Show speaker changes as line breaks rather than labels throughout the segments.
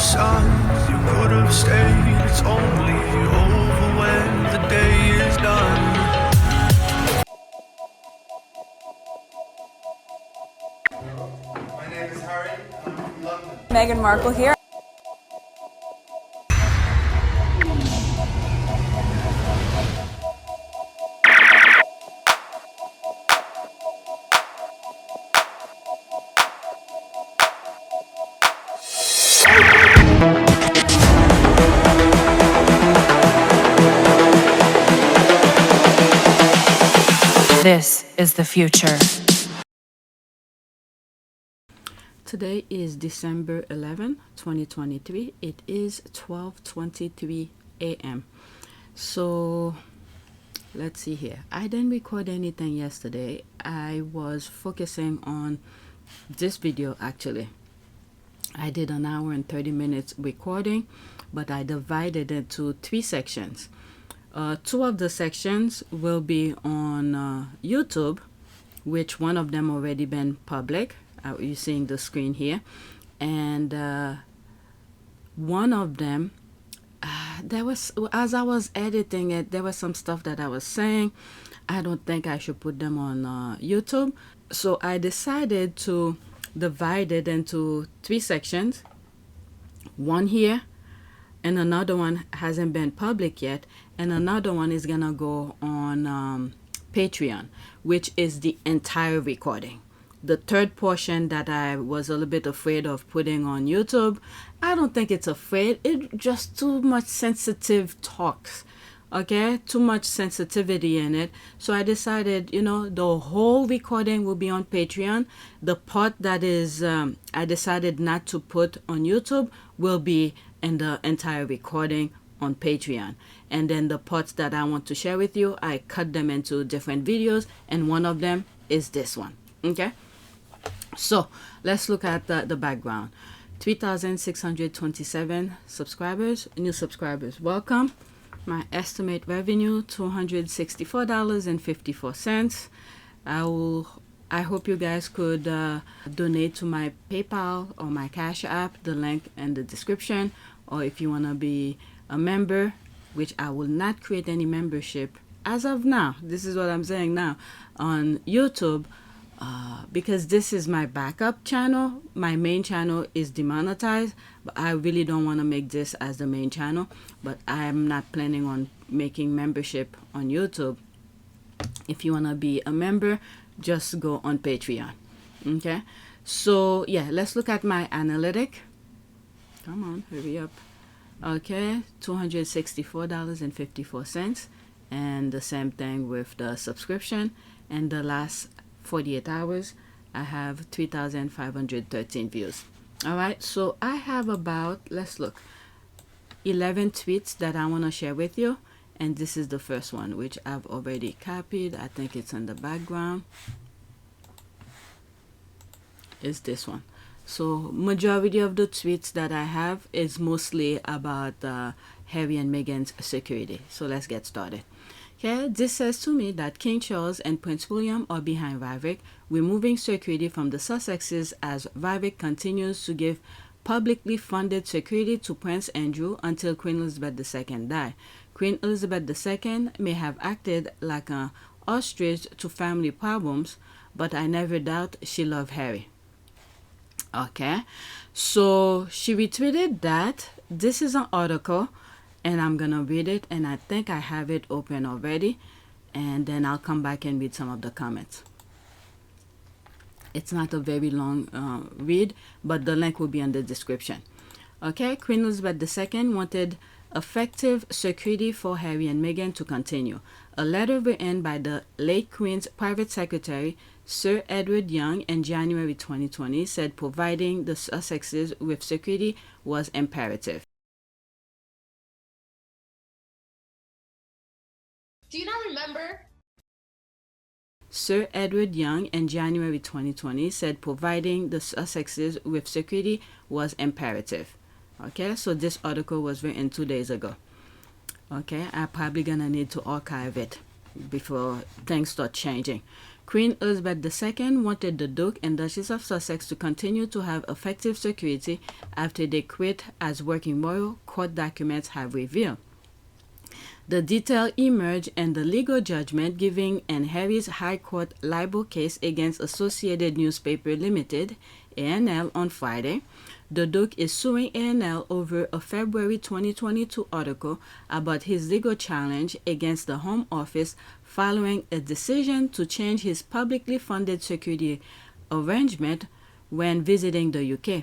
sons, you could have stayed. It's only over when the day is done.
My name is Harry, and I'm from London.
Meghan Markle here.
This is the future.
Today is December 11, 2023. It is 12:23 a.m. So let's see here. I didn't record anything yesterday. I was focusing on this video actually. I did an hour and 30 minutes recording, but I divided it into 3 sections. 2 of the sections will be on YouTube, which one of them already been public. You're seeing the screen here, and one of them there was, as I was editing it, there was some stuff that I was saying I don't think I should put them on YouTube, so I decided to divide it into 3 sections. One here, and another one hasn't been public yet, and another one is gonna go on Patreon, which is the entire recording. The third portion that I was a little bit afraid of putting on YouTube, I don't think it's afraid, it's just too much sensitive talks, okay, too much sensitivity in it. So I decided, you know, the whole recording will be on Patreon. The part that is I decided not to put on YouTube will be in the entire recording on Patreon, and then the parts that I want to share with you, I cut them into different videos, and one of them is this one. Okay, so let's look at the background. 3,627 subscribers, new subscribers, welcome. My estimate revenue $264.54. I hope you guys could donate to my PayPal or my Cash App, the link in the description, or if you want to be a member, which I will not create any membership as of now. This is what I'm saying now on YouTube, because this is my backup channel. My main channel is demonetized, but I really don't want to make this as the main channel. But I'm not planning on making membership on YouTube. If you want to be a member, just go on Patreon. Okay, so yeah, let's look at my analytic. Come on, hurry up. Okay, $264.54, and the same thing with the subscription. And the last 48 hours I have 3,513 views. All right, so I have about, let's look, 11 tweets that I want to share with you, and this is the first one, which I've already copied. I think it's in the background. Is this one. So majority of the tweets that I have is mostly about Harry and Meghan's security. So let's get started. Okay, this says to me that King Charles and Prince William are behind RAVEC, removing security from the Sussexes as RAVEC continues to give publicly funded security to Prince Andrew until Queen Elizabeth II died. Queen Elizabeth II may have acted like an ostrich to family problems, but I never doubt she loved Harry. Okay, so she retweeted that. This is an article, and I'm gonna read it, and I think I have it open already, and then I'll come back and read some of the comments. It's not a very long read, but the link will be in the description. Okay, Queen Elizabeth II wanted effective security for Harry and Meghan to continue. A letter written by the late Queen's private secretary, Sir Edward Young, in January 2020 said providing the Sussexes with security was imperative.
Do you not remember?
Sir Edward Young in January 2020 said providing the Sussexes with security was imperative. Okay, so this article was written 2 days ago. Okay, I'm probably gonna need to archive it before things start changing. Queen Elizabeth II wanted the Duke and Duchess of Sussex to continue to have effective security after they quit as working royal, court documents have revealed. The detail emerged in the legal judgment giving in Harry's High Court libel case against Associated Newspaper Limited, ANL, on Friday. The Duke is suing ANL over a February 2022 article about his legal challenge against the Home Office following a decision to change his publicly funded security arrangement when visiting the UK.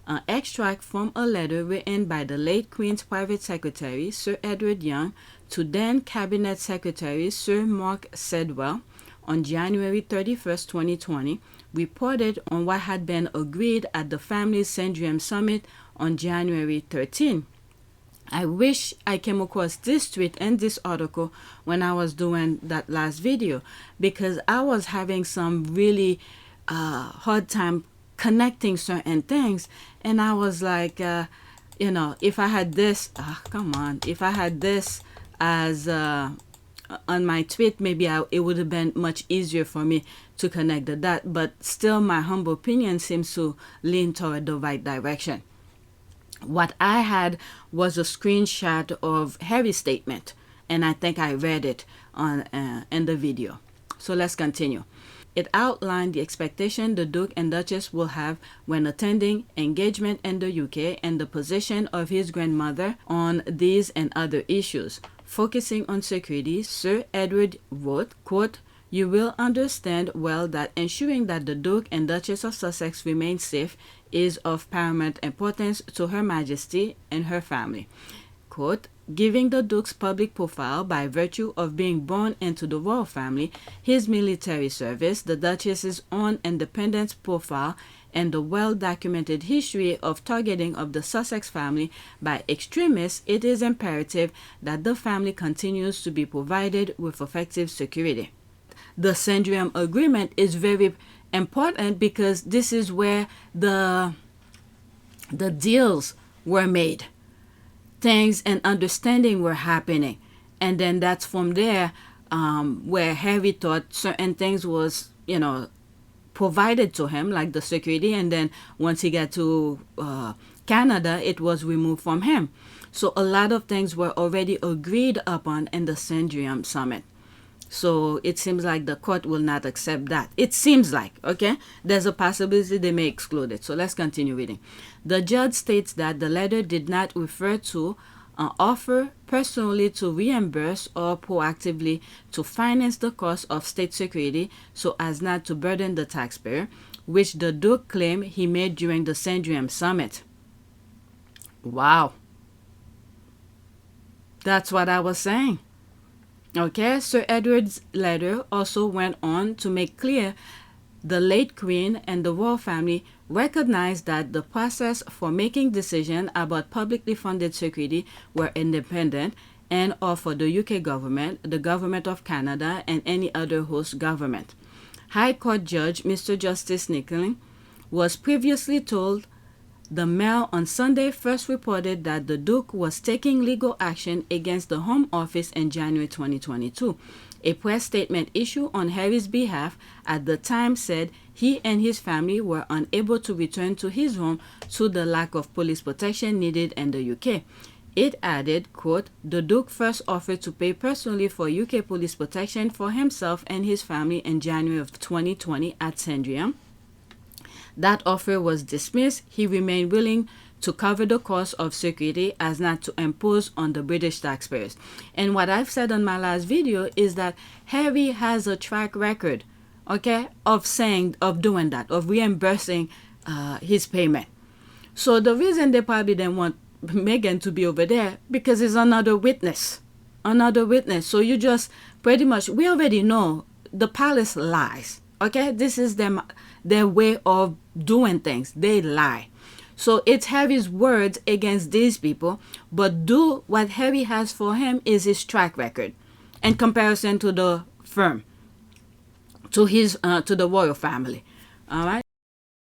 An extract from a letter written by the late Queen's private secretary, Sir Edward Young, to then Cabinet Secretary Sir Mark Sedwell on January 31, 2020, reported on what had been agreed at the family's Sandringham summit on January 13. I wish I came across this tweet and this article when I was doing that last video, because I was having some really hard time connecting certain things, and I was like, if I had this, if I had this as on my tweet, maybe it would have been much easier for me to connect the dots, but still my humble opinion seems to lean toward the right direction. What I had was a screenshot of Harry's statement, and I think I read it on in the video. So let's continue. It outlined the expectation the Duke and Duchess will have when attending engagement in the UK and the position of his grandmother on these and other issues. Focusing on security, Sir Edward wrote, quote, "You will understand well that ensuring that the Duke and Duchess of Sussex remain safe is of paramount importance to Her Majesty and her family." Quote, "Giving the Duke's public profile by virtue of being born into the royal family, his military service, the Duchess's own independence profile, and the well-documented history of targeting of the Sussex family by extremists, it is imperative that the family continues to be provided with effective security." The Sandringham Agreement is very important because this is where the deals were made. Things and understanding were happening, and then that's from there where Harry thought certain things was provided to him, like the security, and then once he got to Canada, it was removed from him. So a lot of things were already agreed upon in the Sandringham summit. So it seems like the court will not accept that. It seems like, okay? There's a possibility they may exclude it. So let's continue reading. The judge states that the letter did not refer to an offer personally to reimburse or proactively to finance the cost of state security so as not to burden the taxpayer, which the Duke claimed he made during the Sandringham summit. Wow. That's what I was saying. Okay, Sir Edward's letter also went on to make clear the late Queen and the royal family recognized that the process for making decisions about publicly funded security were independent and are for the UK government, the government of Canada, and any other host government. High Court Judge Mr. Justice Nicklin was previously told the Mail on Sunday first reported that the Duke was taking legal action against the Home Office in January 2022. A press statement issued on Harry's behalf at the time said he and his family were unable to return to his home due to the lack of police protection needed in the UK. It added, quote, "The Duke first offered to pay personally for UK police protection for himself and his family in January of 2020 at Sandringham. That offer was dismissed. He remained willing to cover the cost of security as not to impose on the British taxpayers." And what I've said on my last video is that Harry has a track record, okay, of doing that, of reimbursing his payment. So the reason they probably didn't want Meghan to be over there because it's another witness. So you just pretty much, we already know the palace lies, okay? This is their way of doing things. They lie. So it's Harry's words against these people, but do what Harry has for him is his track record in comparison to the firm, to the royal family. All right.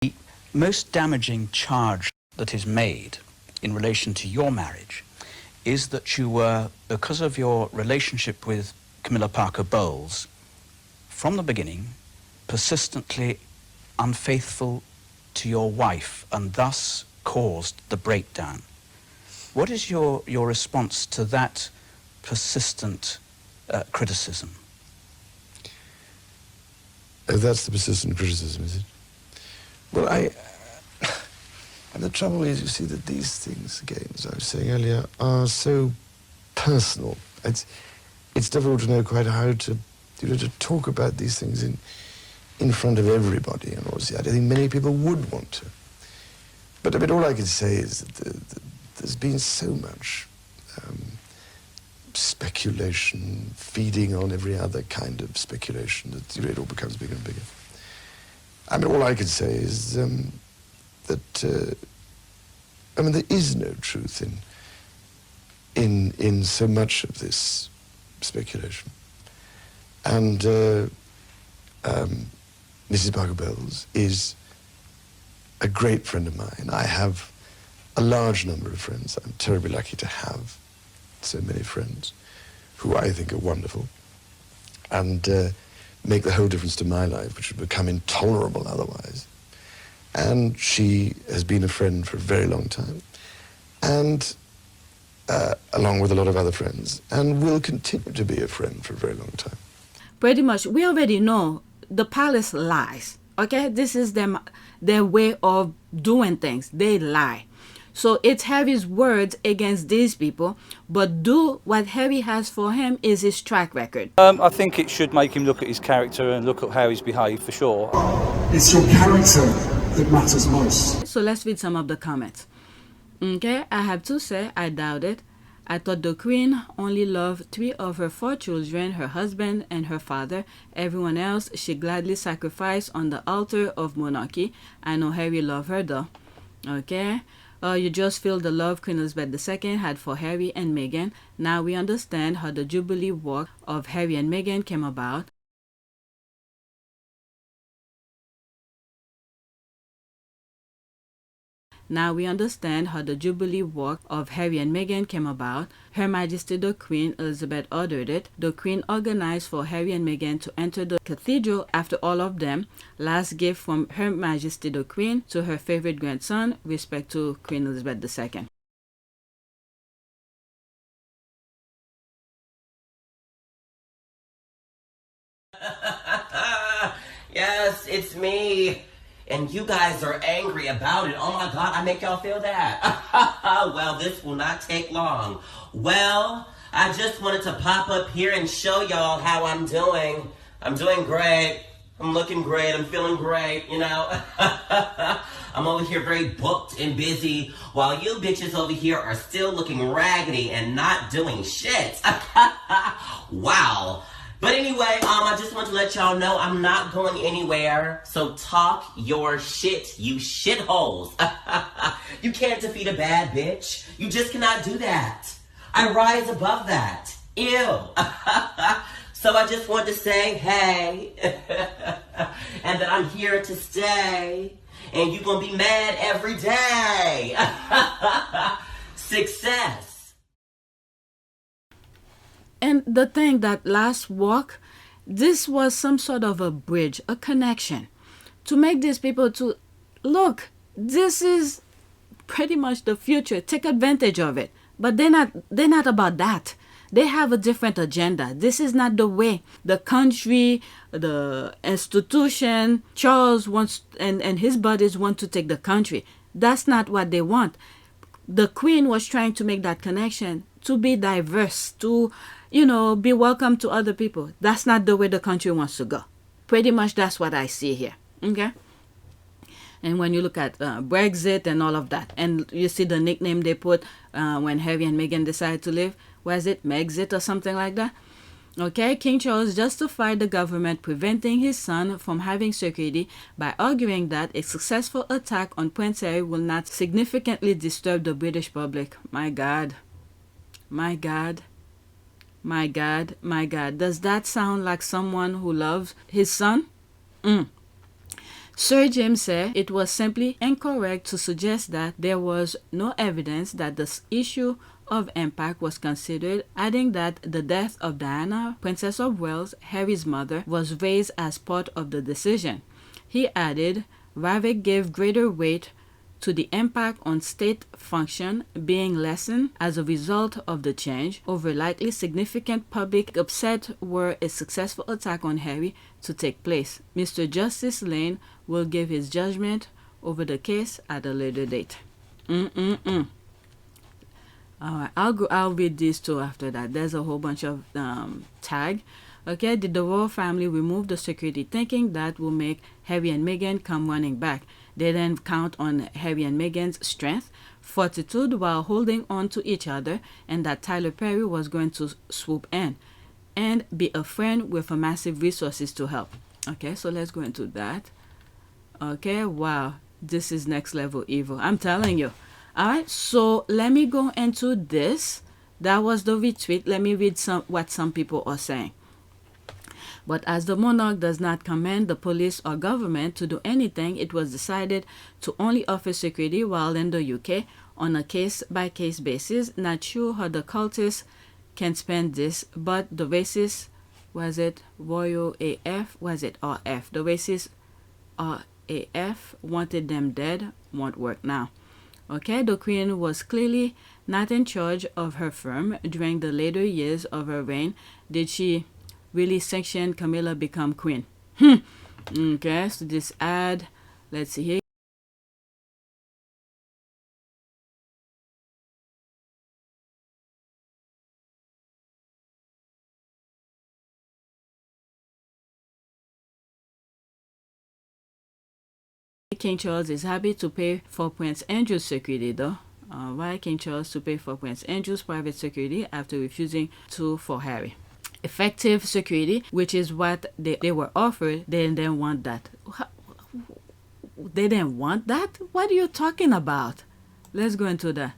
The most damaging charge that is made in relation to your marriage is that you were, because of your relationship with Camilla Parker Bowles, from the beginning, persistently unfaithful to your wife and thus caused the breakdown. What is your response to that persistent criticism?
Oh, that's the persistent criticism, is it? Well, and the trouble is, you see, that these things, again, as I was saying earlier, are so personal. It's difficult to know quite how to, to talk about these things in front of everybody. And obviously, I don't think many people would want to. But I mean, all I can say is that there's been so much speculation, feeding on every other kind of speculation, that it all becomes bigger and bigger. I mean, all I can say is that I mean, there is no truth in so much of this speculation. And Mrs. Barker-Bowles is a great friend of mine. I have a large number of friends. I'm terribly lucky to have so many friends who I think are wonderful and make the whole difference to my life, which would become intolerable otherwise. And she has been a friend for a very long time, and along with a lot of other friends, and will continue to be a friend for a very long time.
Pretty much, we already know the palace lies, okay? This is their way of doing things. They lie. So it's Harry's words against these people, but do what Harry has for him is his track record.
I think it should make him look at his character and look at how he's behaved, for sure.
It's your character that matters most.
So let's read some of the comments. Okay, I have to say, I doubt it. I thought the Queen only loved 3 of her 4 children, her husband and her father. Everyone else she gladly sacrificed on the altar of monarchy. I know Harry loved her though. Okay. You just feel the love Queen Elizabeth II had for Harry and Meghan. Now we understand how the Jubilee Walk of Harry and Meghan came about. Now we understand how the Jubilee Walk of Harry and Meghan came about. Her Majesty the Queen Elizabeth ordered it. The Queen organized for Harry and Meghan to enter the cathedral after all of them. Last gift from Her Majesty the Queen to her favorite grandson, respect to Queen Elizabeth II.
Yes, it's me. And you guys are angry about it. Oh my God, I make y'all feel that. Well, this will not take long. Well, I just wanted to pop up here and show y'all how I'm doing. I'm doing great. I'm looking great. I'm feeling great, you know. I'm over here very booked and busy while you bitches over here are still looking raggedy and not doing shit. Wow. But anyway, I just want to let y'all know I'm not going anywhere. So talk your shit, you shitholes. You can't defeat a bad bitch. You just cannot do that. I rise above that. Ew. So I just want to say, hey, and that I'm here to stay. And you're going to be mad every day. Success.
And the thing, that last walk, this was some sort of a bridge, a connection to make these people to look, this is pretty much the future. Take advantage of it. But they're not about that. They have a different agenda. This is not the way the country, the institution, Charles wants and his buddies want to take the country. That's not what they want. The Queen was trying to make that connection, to be diverse, to, you know, be welcome to other people. That's not the way the country wants to go. Pretty much that's what I see here. Okay? And when you look at Brexit and all of that, and you see the nickname they put when Harry and Meghan decided to leave, was it Megxit or something like that? Okay, King Charles justified the government preventing his son from having security by arguing that a successful attack on Prince Harry will not significantly disturb the British public. My God. My God. My God. My God. Does that sound like someone who loves his son? Sir James said it was simply incorrect to suggest that there was no evidence that this issue of impact was considered, adding that the death of Diana, Princess of Wales, Harry's mother, was raised as part of the decision. He added, RAVEC gave greater weight to the impact on state function being lessened as a result of the change over likely significant public upset were a successful attack on Harry to take place. Mr. Justice Lane will give his judgment over the case at a later date. All right, I'll read these two after that. There's a whole bunch of tag. Okay, did the royal family remove the security thinking that will make Harry and Meghan come running back? They then count on Harry and Meghan's strength, fortitude while holding on to each other, and that Tyler Perry was going to swoop in and be a friend with a massive resources to help. Okay, so let's go into that. Okay, wow, this is next level evil, I'm telling you. All right, so let me go into this. That was the retweet. Let me read what some people are saying. But as the monarch does not command the police or government to do anything, it was decided to only offer security while in the UK on a case-by-case basis. Not sure how the cultists can spend this, but the racist, was it Royal AF? Was it RF? The racist RAF wanted them dead, won't work now. Okay, the Queen was clearly not in charge of her firm during the later years of her reign. Did she really sanction Camilla become queen? Okay, so this ad, let's see here. King Charles is happy to pay for Prince Andrew's security though. Why King Charles to pay for Prince Andrew's private security after refusing to for Harry? Effective security, which is what they were offered. They didn't want that. They didn't want that? What are you talking about? Let's go into that.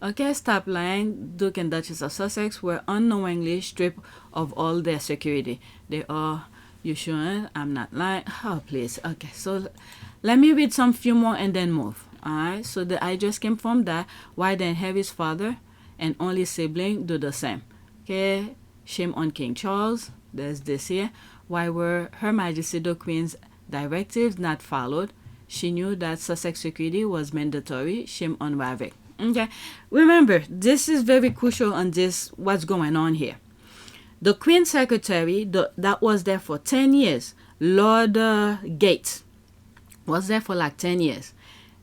Okay, stop lying. Duke and Duchess of Sussex were unknowingly stripped of all their security. They are, you sure? I'm not lying. Oh, please. Okay, so let me read some few more and then move. Alright, so I just came from that. Why then Harry's father and only sibling do the same? Okay, shame on King Charles. There's this here. Why were Her Majesty the Queen's directives not followed? She knew that Sussex security was mandatory. Shame on RAVEC. Okay, remember, this is very crucial on this, what's going on here. The Queen's Secretary, that was there for 10 years, Lord Gates, was there for like 10 years.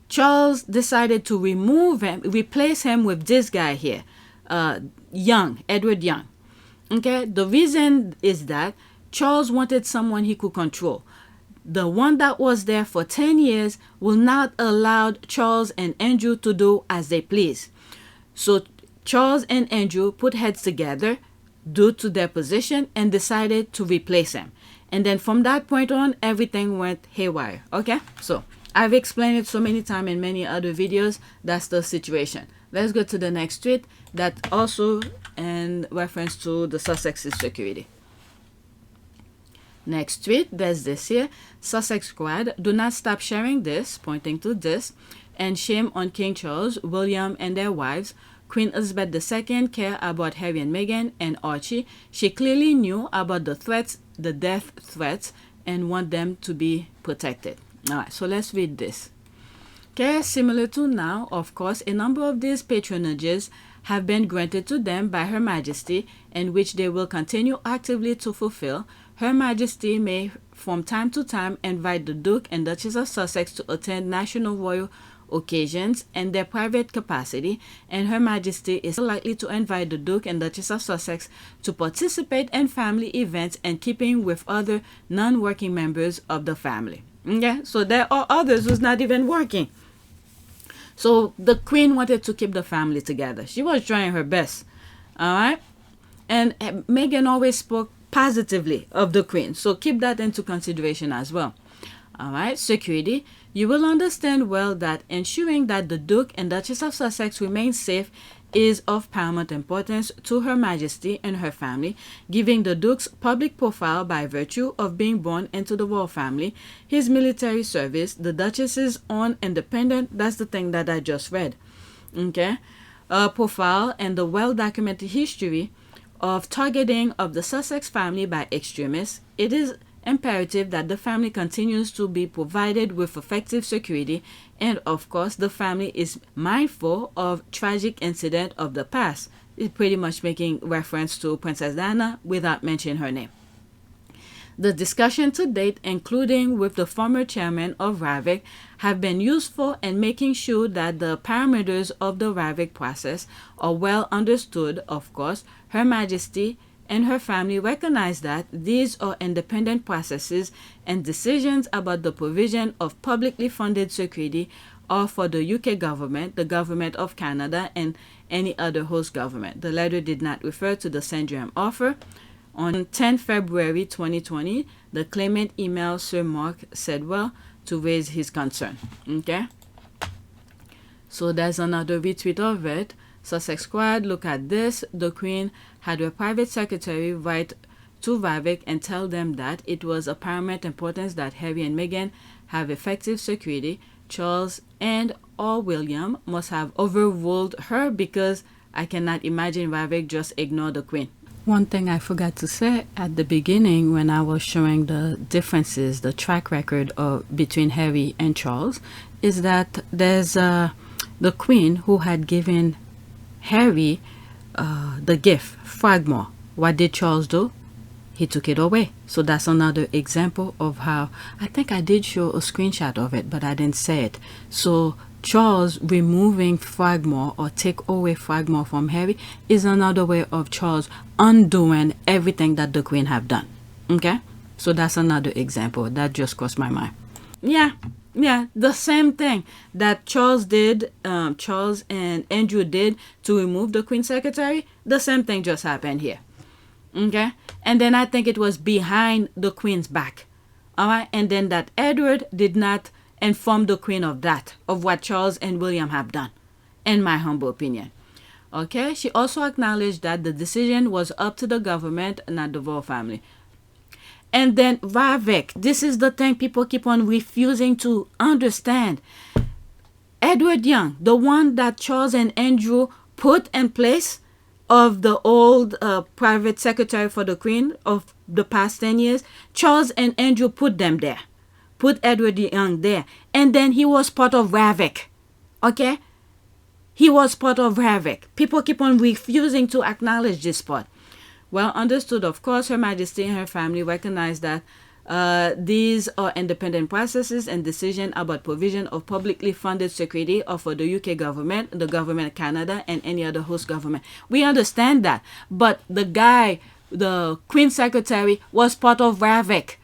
Charles decided to remove him, replace him with this guy here, Young, Edward Young. Okay, the reason is that Charles wanted someone he could control. The one that was there for 10 years will not allow Charles and Andrew to do as they please. So Charles and Andrew put heads together due to their position and decided to replace him. And then from that point on, everything went haywire. Okay, so I've explained it so many times in many other videos. That's the situation. Let's go to the next tweet that also in reference to the Sussexes security. Next tweet, there's this here. Sussex squad, do not stop sharing this, pointing to this, and shame on King Charles, William, and their wives. Queen Elizabeth II care about Harry and Meghan and Archie. She clearly knew about the threats, the death threats, and want them to be protected. All right, so let's read this. Okay, similar to now, of course, a number of these patronages have been granted to them by Her Majesty, and which they will continue actively to fulfill. Her Majesty may, from time to time, invite the Duke and Duchess of Sussex to attend national royal occasions in their private capacity, and Her Majesty is likely to invite the Duke and Duchess of Sussex to participate in family events in keeping with other non-working members of the family. Okay, so there are others who's not even working. So the Queen wanted to keep the family together. She was trying her best. All right, and Meghan always spoke positively of the Queen, so keep that into consideration as well. All right, security. You will understand well that ensuring that the Duke and Duchess of Sussex remain safe is of paramount importance to Her Majesty and her family, giving the Duke's public profile by virtue of being born into the royal family, his military service, the Duchess's own independent, that's the thing that I just read. Okay. profile and the well-documented history of targeting of the Sussex family by extremists, it is imperative that the family continues to be provided with effective security, and of course the family is mindful of tragic incident of the past. It's pretty much making reference to Princess Diana without mentioning her name. The discussion to date, including with the former chairman of RAVEC, have been useful in making sure that the parameters of the RAVEC process are well understood. Of course, Her Majesty and her family recognize that these are independent processes, and decisions about the provision of publicly funded security are for the UK government, the government of Canada, and any other host government. The letter did not refer to the Sandringham offer. On 10 February 2020, the claimant emailed Sir Mark Sedwell to raise his concern. Okay? So there's another retweet of it. Sussex Squad, look at this. The Queen had her private secretary write to RAVEC and tell them that it was of paramount importance that Harry and Meghan have effective security. Charles and or William must have overruled her, because I cannot imagine RAVEC just ignore the Queen. One thing I forgot to say at the beginning when I was showing the differences, the track record between Harry and Charles, is that there's the Queen who had given Harry the gift, Fragmore. What did Charles do? He took it away. So that's another example of how, I think I did show a screenshot of it, but I didn't say it. So Charles removing Fragmore or take away Fragmore from Harry is another way of Charles undoing everything that the Queen have done. Okay? So that's another example. That just crossed my mind. Yeah, the same thing that Charles did, Charles and Andrew did to remove the Queen's secretary, the same thing just happened here. Okay? And then I think it was behind the Queen's back. Alright? And then that Edward did not inform the Queen of that, of what Charles and William have done, in my humble opinion. Okay? She also acknowledged that the decision was up to the government, not the royal family. And then RAVEC, this is the thing people keep on refusing to understand. Edward Young, the one that Charles and Andrew put in place of the old private secretary for the Queen of the past 10 years, Charles and Andrew put them there. Put Edward Young there. And then he was part of RAVEC. Okay? He was part of RAVEC. People keep on refusing to acknowledge this part. Well understood, of course, Her Majesty and her family recognize that these are independent processes, and decision about provision of publicly funded security are for the UK government, the government of Canada, and any other host government. We understand that. But the guy, the Queen's secretary, was part of RAVEC.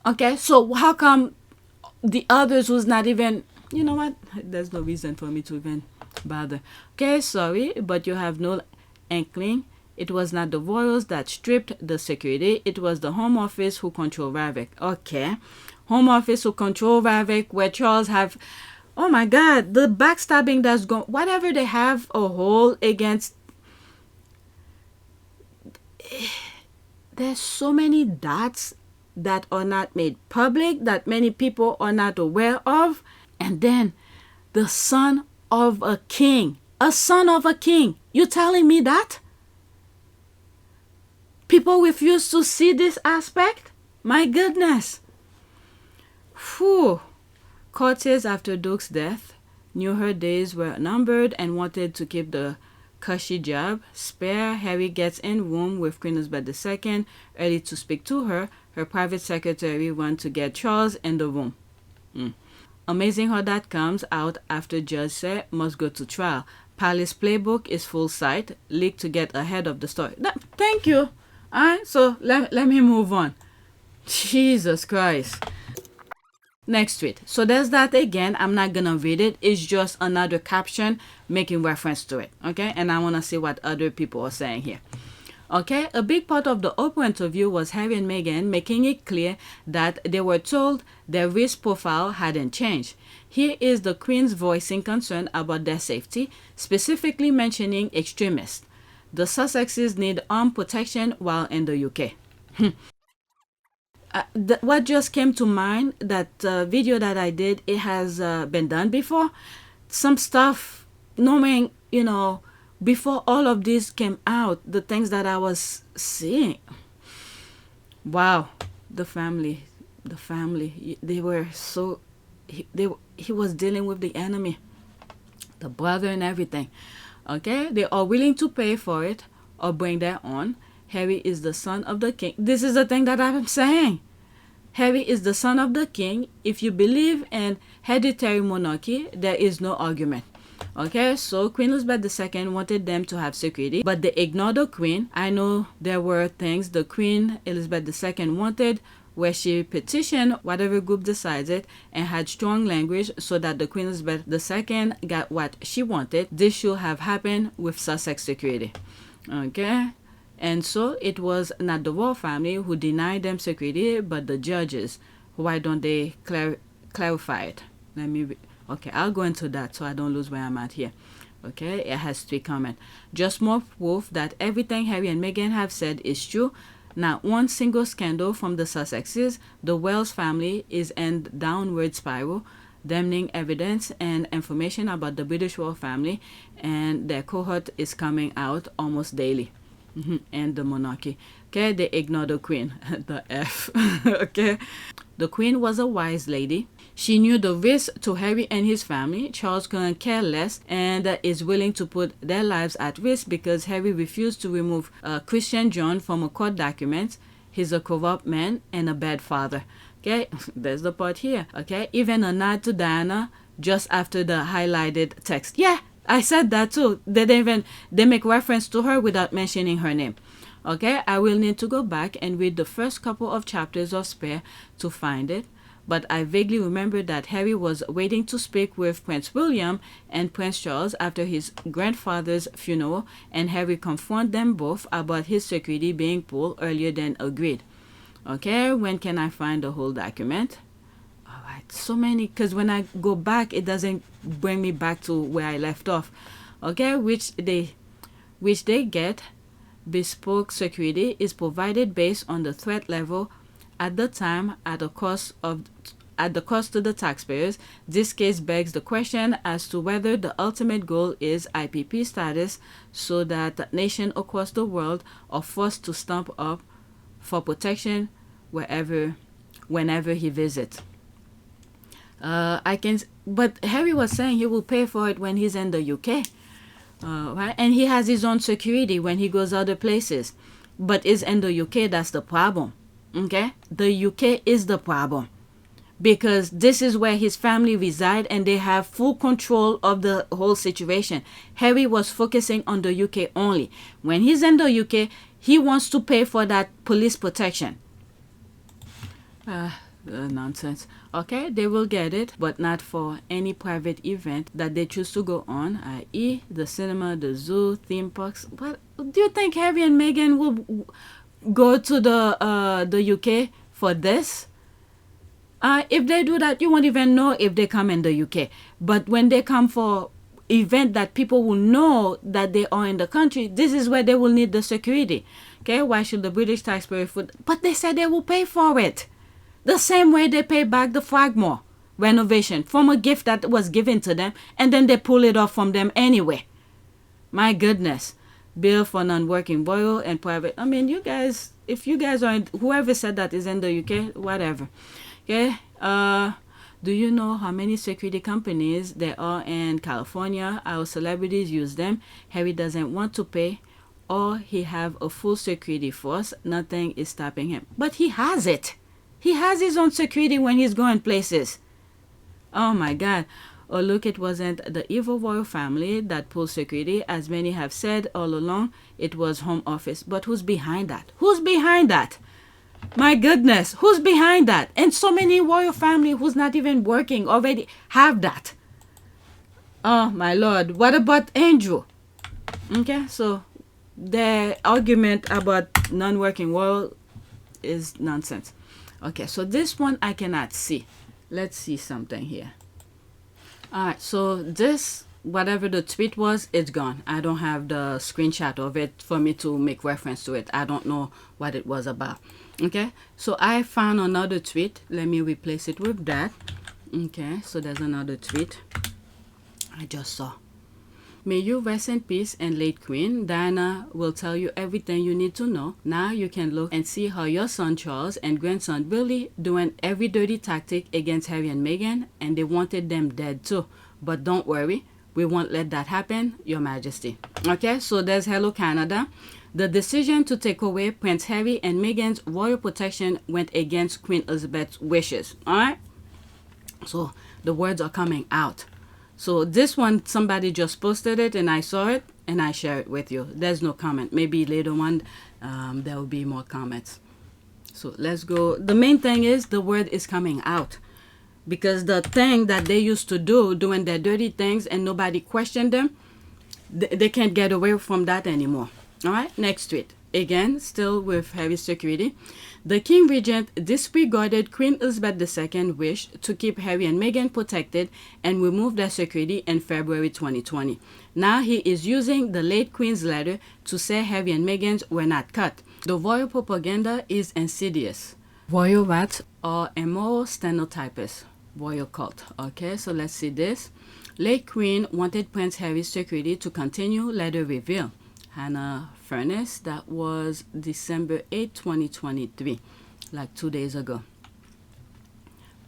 Okay, so how come the others who's not even, you know what? There's no reason for me to even bother. Okay, sorry, but you have no inkling. It was not the royals that stripped the security. It was the Home Office who control RAVEC. Okay. Home Office who control RAVEC, where Charles have, oh my God, the backstabbing that's going, whatever they have a hold against. There's so many dots that are not made public, that many people are not aware of. And then the son of a king. A son of a king. You telling me that? People refuse to see this aspect? My goodness. Whew. Courtiers after Duke's death knew her days were numbered and wanted to keep the cushy job. Spare Harry gets in room with Queen Elizabeth II, early to speak to her. Her private secretary went to get Charles in the room. Amazing how that comes out after judge said must go to trial. Palace playbook is full site, leaked to get ahead of the story. Thank you. Alright, so let me move on. Jesus Christ. Next tweet. So there's that again. I'm not gonna read it. It's just another caption making reference to it. Okay, and I want to see what other people are saying here. Okay, a big part of the Oprah interview was Harry and Meghan making it clear that they were told their risk profile hadn't changed. Here is the Queen's voicing concern about their safety, specifically mentioning extremists. The Sussexes need armed protection while in the UK. What just came to mind, that video that I did, it has been done before. Some stuff knowing, you know, before all of this came out, the things that I was seeing. Wow, the family, they were so, he was dealing with the enemy, the brother and everything. Okay, they are willing to pay for it or bring their own. Harry is the son of the king. This is the thing that I'm saying. Harry is the son of the king. If you believe in hereditary monarchy, there is no argument. Okay, so Queen Elizabeth II wanted them to have security, but they ignored the Queen. I know there were things the Queen Elizabeth II wanted, where she petitioned whatever group decides it and had strong language so that the Queen Elizabeth II got what she wanted. This should have happened with Sussex security. Okay, and so it was not the royal family who denied them security, but the judges. Why don't they clarify it? Okay, I'll go into that so I don't lose where I'm at here. Okay, it has 3 comments. Just more proof that everything Harry and Meghan have said is true. Not one single scandal from the Sussexes. The Wells family is in downward spiral. Damning evidence and information about the British royal family and their cohort is coming out almost daily. And the monarchy. Okay, they ignore the Queen. The F. Okay. The Queen was a wise lady. She knew the risk to Harry and his family. Charles couldn't care less and is willing to put their lives at risk because Harry refused to remove Christian John from a court document. He's a corrupt man and a bad father. Okay, there's the part here. Okay, even a nod to Diana just after the highlighted text. Yeah, I said that too. They make reference to her without mentioning her name. Okay, I will need to go back and read the first couple of chapters of Spare to find it. But I vaguely remember that Harry was waiting to speak with Prince William and Prince Charles after his grandfather's funeral, and Harry confronted them both about his security being pulled earlier than agreed. Okay, when can I find the whole document? All right, so many, because when I go back, it doesn't bring me back to where I left off. Okay, which they get. Bespoke security is provided based on the threat level at the time at the cost to the taxpayers. This case begs the question as to whether the ultimate goal is IPP status so that nations across the world are forced to stump up for protection whenever he visits. But Harry was saying he will pay for it when he's in the UK. Right? And he has his own security when he goes other places. But is in the UK, that's the problem. Okay? The UK is the problem. Because this is where his family reside and they have full control of the whole situation. Harry was focusing on the UK only. When he's in the UK, he wants to pay for that police protection. Nonsense. Okay, they will get it, but not for any private event that they choose to go on, i.e. the cinema, the zoo, theme parks. What do you think Harry and Meghan will go to the UK for this? If they do that, you won't even know if they come in the UK. But when they come for event that people will know that they are in the country, this is where they will need the security. Okay, why should the British taxpayer but they said they will pay for it. The same way they pay back the Fragmore renovation from a gift that was given to them, and then they pull it off from them anyway. My goodness. Bill for non-working royal and private. I mean, you guys, if you guys are whoever said that is in the UK, whatever. Okay. Do you know how many security companies there are in California? Our celebrities use them. Harry doesn't want to pay, or he have a full security force. Nothing is stopping him. But he has it. He has his own security when he's going places. Oh my God. Oh, look, it wasn't the evil royal family that pulled security. As many have said all along, it was Home Office. But who's behind that? Who's behind that? My goodness, who's behind that? And so many royal family who's not even working already have that. Oh my Lord. What about Andrew? Okay, so the argument about non-working royal is nonsense. Okay, so this one I cannot see. Let's see something here. Alright, so this, whatever the tweet was, it's gone. I don't have the screenshot of it for me to make reference to it. I don't know what it was about. Okay, so I found another tweet. Let me replace it with that. Okay, so there's another tweet I just saw. May you rest in peace and late Queen. Diana will tell you everything you need to know. Now you can look and see how your son Charles and grandson Billy doing every dirty tactic against Harry and Meghan, and they wanted them dead too. But don't worry, we won't let that happen, Your Majesty. Okay, so there's Hello Canada. The decision to take away Prince Harry and Meghan's royal protection went against Queen Elizabeth's wishes. Alright? So the words are coming out. So this one, somebody just posted it and I saw it and I share it with you. There's no comment. Maybe later on there will be more comments. So let's go. The main thing is the word is coming out. Because the thing that they used to do, doing their dirty things and nobody questioned them, they can't get away from that anymore. All right, next tweet. Again, still with Harry's security. The King Regent disregarded Queen Elizabeth II's wish to keep Harry and Meghan protected and removed their security in February 2020. Now he is using the late Queen's letter to say Harry and Meghan's were not cut. The royal propaganda is insidious. Royal rats are immoral stenotypists. Royal cult. Okay, so let's see this. Late Queen wanted Prince Harry's security to continue, letter reveal. Hannah Furness, that was December 8, 2023, like 2 days ago.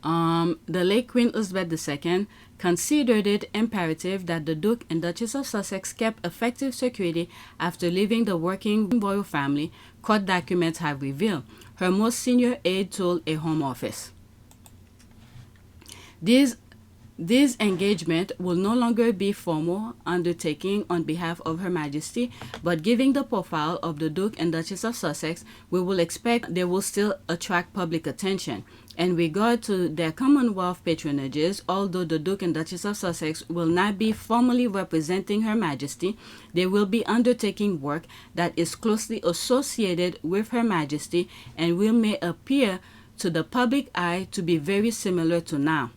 The late Queen Elizabeth II considered it imperative that the Duke and Duchess of Sussex kept effective security after leaving the working royal family, court documents have revealed. Her most senior aide told a Home Office. This engagement will no longer be formal undertaking on behalf of Her Majesty, but given the profile of the Duke and Duchess of Sussex, we will expect they will still attract public attention. In regard to their Commonwealth patronages, although the Duke and Duchess of Sussex will not be formally representing Her Majesty, they will be undertaking work that is closely associated with Her Majesty and will may appear to the public eye to be very similar to now.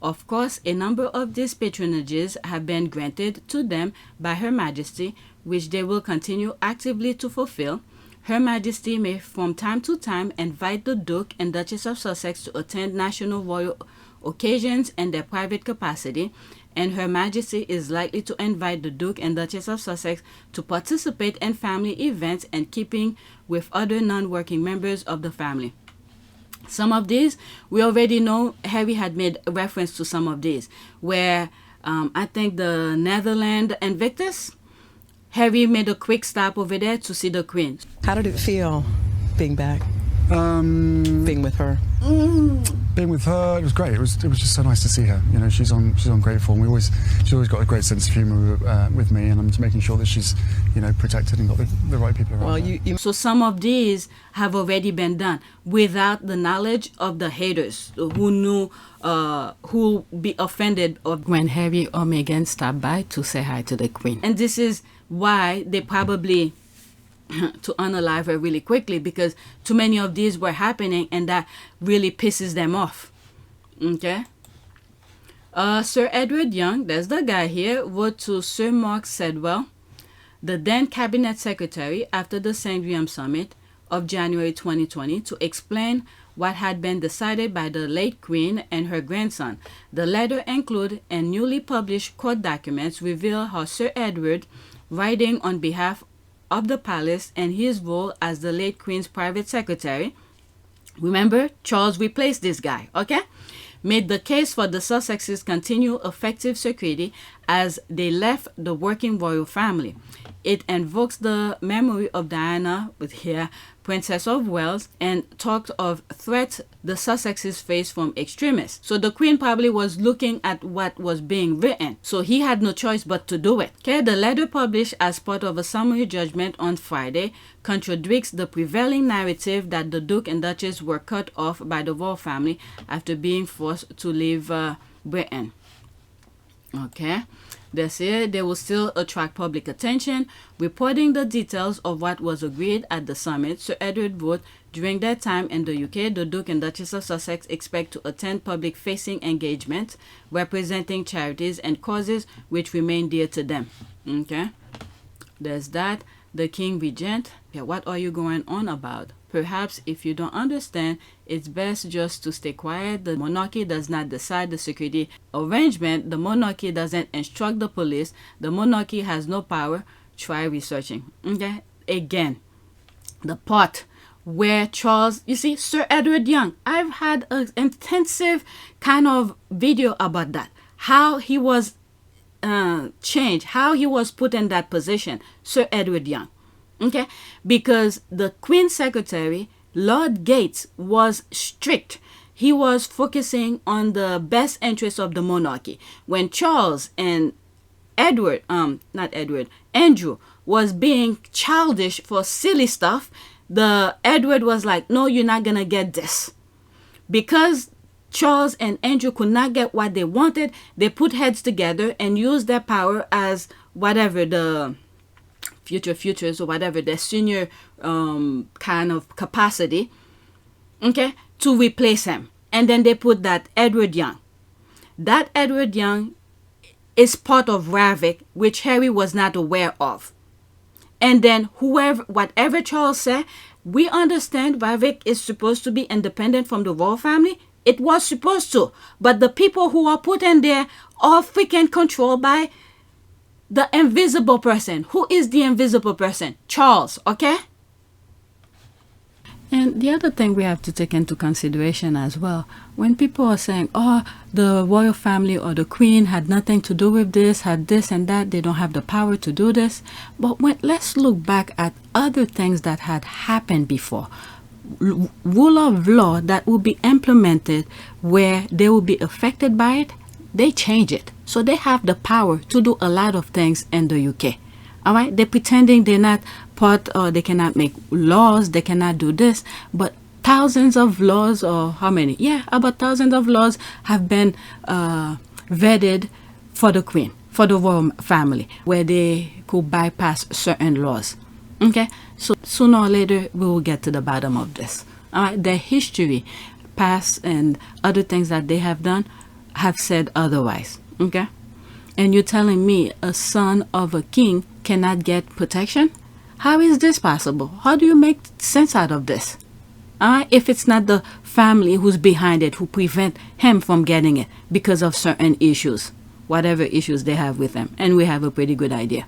Of course, a number of these patronages have been granted to them by Her Majesty, which they will continue actively to fulfill. Her Majesty may from time to time invite the Duke and Duchess of Sussex to attend national royal occasions in their private capacity, and Her Majesty is likely to invite the Duke and Duchess of Sussex to participate in family events in keeping with other non-working members of the family. Some of these, we already know Harry had made a reference to some of these, where I think the Netherlands Invictus, Harry made a quick stop over there to see the Queen.
How did it feel being back? Being with her?
Being with her, it was great. It was just so nice to see her. You know, she's on great form. She's always got a great sense of humour with me, and I'm just making sure that she's, you know, protected and got the right people around.
Well, so some of these have already been done without the knowledge of the haters who knew who be offended of when Harry or Meghan stopped by to say hi to the Queen. And this is why they probably to unalive her really quickly, because too many of these were happening and that really pisses them off. Okay. Sir Edward Young, there's the guy here, wrote to Sir Mark Sedwell, the then cabinet secretary, after the Sandringham summit of January 2020 to explain what had been decided by the late Queen and her grandson. The letter included and newly published court documents reveal how Sir Edward, writing on behalf of the palace and his role as the late Queen's private secretary, remember, Charles replaced this guy, okay, made the case for the Sussexes continue effective security as they left the working royal family. It invokes the memory of Diana, with here, Princess of Wales, and talked of threats the Sussexes faced from extremists. So the Queen probably was looking at what was being written, so he had no choice but to do it. Okay, the letter published as part of a summary judgment on Friday contradicts the prevailing narrative that the Duke and Duchess were cut off by the royal family after being forced to leave Britain. Okay. They say they will still attract public attention, reporting the details of what was agreed at the summit. Sir Edward wrote, during their time in the UK, the Duke and Duchess of Sussex expect to attend public-facing engagements representing charities and causes which remain dear to them. Okay, there's that. the king regent. Yeah, what are you going on about? Perhaps if you don't understand, it's best just to stay quiet. The monarchy does not decide the security arrangement. The monarchy doesn't instruct the police. The monarchy has no power. Try researching. Okay? Again, the part where Charles, you see, Sir Edward Young, I've had an intensive kind of video about that. How he was changed, how he was put in that position, Sir Edward Young. Okay? Because the Queen's Secretary, Lord Gates, was strict. He was focusing on the best interests of the monarchy. When Charles and Andrew was being childish for silly stuff, the Edward was like, no, you're not gonna get this. Because Charles and Andrew could not get what they wanted, they put heads together and used their power as whatever the futures or whatever, their senior kind of capacity, okay, to replace him. And then they put that Edward Young. That Edward Young is part of RAVEC, which Harry was not aware of. And then whatever Charles said, we understand RAVEC is supposed to be independent from the royal family. It was supposed to. But the people who are put in there are freaking controlled by the invisible person. Who is the invisible person? Charles, okay? And the other thing we have to take into consideration as well, when people are saying, oh, the royal family or the queen had nothing to do with this, had this and that, they don't have the power to do this. But let's look back at other things that had happened before. Rule of law that will be implemented where they will be affected by it, they change it. So they have the power to do a lot of things in the UK. All right, they're pretending they're not part, or they cannot make laws, they cannot do this, but thousands of laws, or how many? Yeah, about thousands of laws have been vetted for the Queen, for the royal family, where they could bypass certain laws. Okay, so sooner or later we will get to the bottom of this. All right, their history, past and other things that they have done, have said otherwise. Okay, and you're telling me a son of a king cannot get protection? How is this possible? How do you make sense out of this? If it's not the family who's behind it, who prevent him from getting it because of certain issues, whatever issues they have with him, and we have a pretty good idea.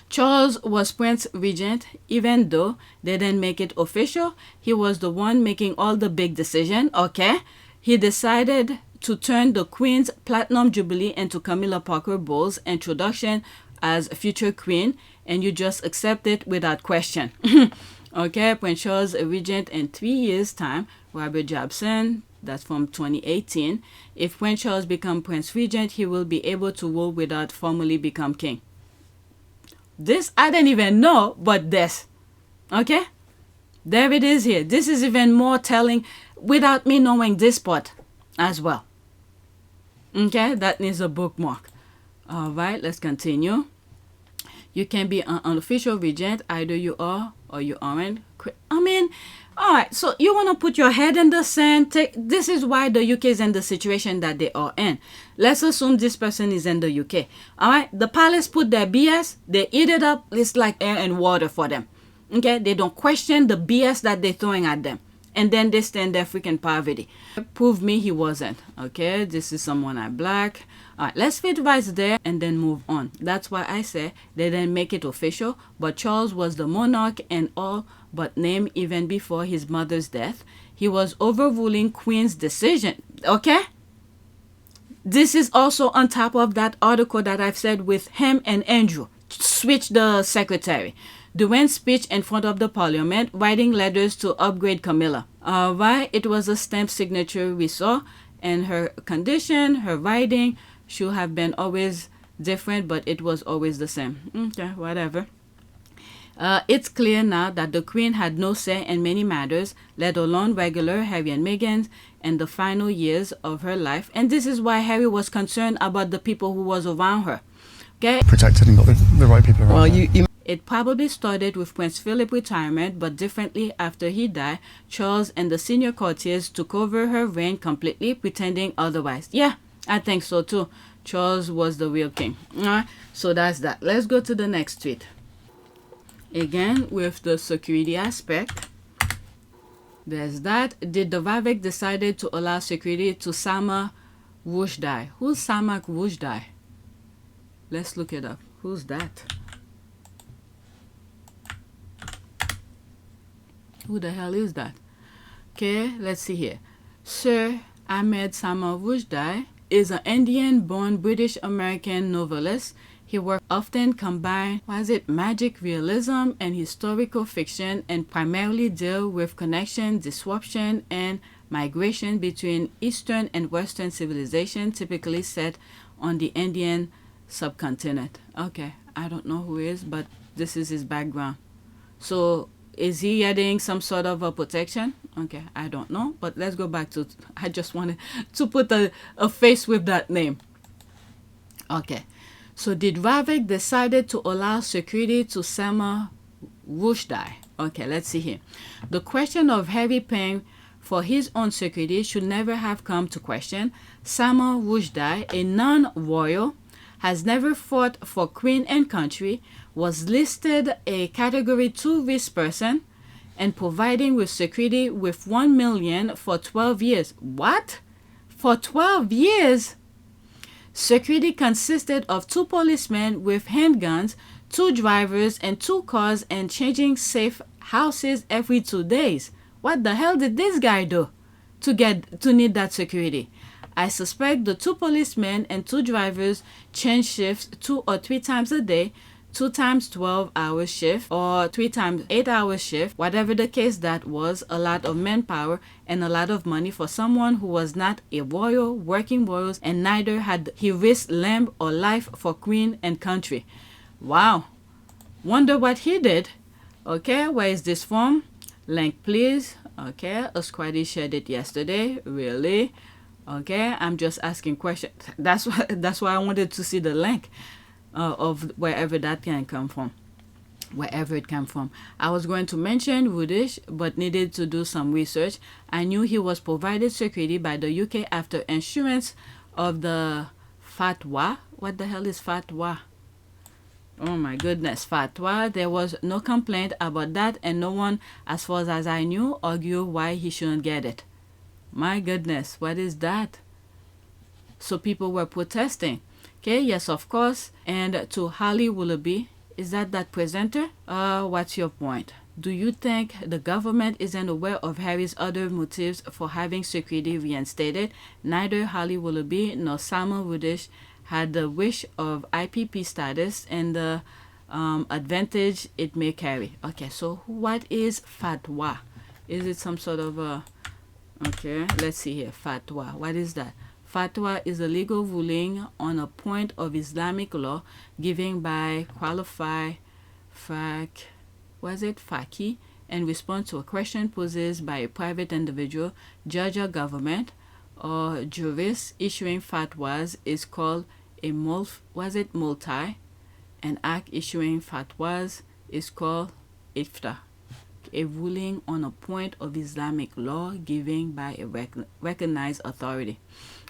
Charles was Prince Regent, even though they didn't make it official. He was the one making all the big decisions, okay? He decided to turn the Queen's Platinum Jubilee into Camilla Parker Bowles' introduction as future queen, and you just accept it without question. Okay, Prince Charles a regent in 3 years' time. Robert Jobson, that's from 2018. If Prince Charles become Prince Regent, he will be able to rule without formally become king. This I didn't even know, but this. Okay? There it is here. This is even more telling without me knowing this part as well. Okay? That needs a bookmark. All right, let's continue. You can be an unofficial regent. Either you are or you aren't. I mean, all right, so you want to put your head in the sand. This is why the UK is in the situation that they are in. Let's assume this person is in the UK. All right, the palace put their BS. They eat it up. It's like air and water for them. Okay, they don't question the BS that they're throwing at them. And then they stand there freaking poverty. Prove me he wasn't. Okay, this is someone I black. All right, let's fit right there and then move on. That's why I say they didn't make it official, but Charles was the monarch and all but name even before his mother's death. He was overruling Queen's decision. Okay? This is also on top of that article that I've said with him and Andrew. Switch the secretary. Doing speech in front of the parliament, writing letters to upgrade Camilla. Right? It was a stamp signature we saw, and her condition, her writing should have been always different, but it was always the same. Okay, whatever. It's clear now that the Queen had no say in many matters, let alone regular Harry and Meghan in the final years of her life. And this is why Harry was concerned about the people who was around her. Okay?
Protected and got the right people around her.
It probably started with Prince Philip's retirement, but differently after he died, Charles and the senior courtiers took over her reign completely, pretending otherwise. Yeah, I think so too. Charles was the real king. So that's that. Let's go to the next tweet. Again, with the security aspect, there's that. Did the RAVEC decided to allow security to Salman Rushdie? Who's Salman Rushdie? Let's look it up. Who's that? Who the hell is that? Okay, let's see here. Sir Ahmed Salman Rushdie is an Indian-born British-American novelist. He work often combine, magic realism and historical fiction, and primarily deal with connection, disruption, and migration between Eastern and Western civilization, typically set on the Indian subcontinent. Okay, I don't know who he is, but this is his background. So is he getting some sort of a protection? Okay, I don't know, but let's go back to, I just wanted to put a face with that name. Okay, so did RAVEC decided to allow security to Salman Rushdie? Okay, let's see here. The question of Harry paying for his own security should never have come to question. Salman Rushdie, a non-royal, has never fought for Queen and country, was listed a Category 2 risk person, and providing with security with $1 million for 12 years. What? For 12 years? Security consisted of 2 policemen with handguns, 2 drivers, and 2 cars, and changing safe houses every 2 days. What the hell did this guy do to need that security? I suspect the 2 policemen and 2 drivers change shifts 2 or 3 times a day, 2 times 12-hour shift or 3 times 8-hour shift. Whatever the case, that was a lot of manpower and a lot of money for someone who was not a royal, working royals, and neither had he risked limb or life for Queen and country. Wow. Wonder what he did. Okay, where is this from? Link, please. Okay, a squaddy shared it yesterday. Really? Okay, I'm just asking questions. That's why I wanted to see the link of wherever that can come from. Wherever it came from. I was going to mention Woodish, but needed to do some research. I knew he was provided security by the UK after issuance of the fatwa. What the hell is fatwa? Oh my goodness, fatwa. There was no complaint about that, and no one, as far as I knew, argued why he shouldn't get it. My goodness, what is that? So people were protesting. Okay, yes, of course. And to Holly Willoughby, is that presenter? What's your point? Do you think the government isn't aware of Harry's other motives for having security reinstated? Neither Holly Willoughby nor Salman Rushdie had the wish of IPP status and the advantage it may carry. Okay, so what is fatwa? Is it some sort of a... Okay, let's see here. Fatwa. What is that? Fatwa is a legal ruling on a point of Islamic law given by qualified faqih in response to a question posed by a private individual, judge or government, or jurist. Issuing fatwas is called a multi. An act issuing fatwas is called ifta. A ruling on a point of Islamic law given by a recognized authority.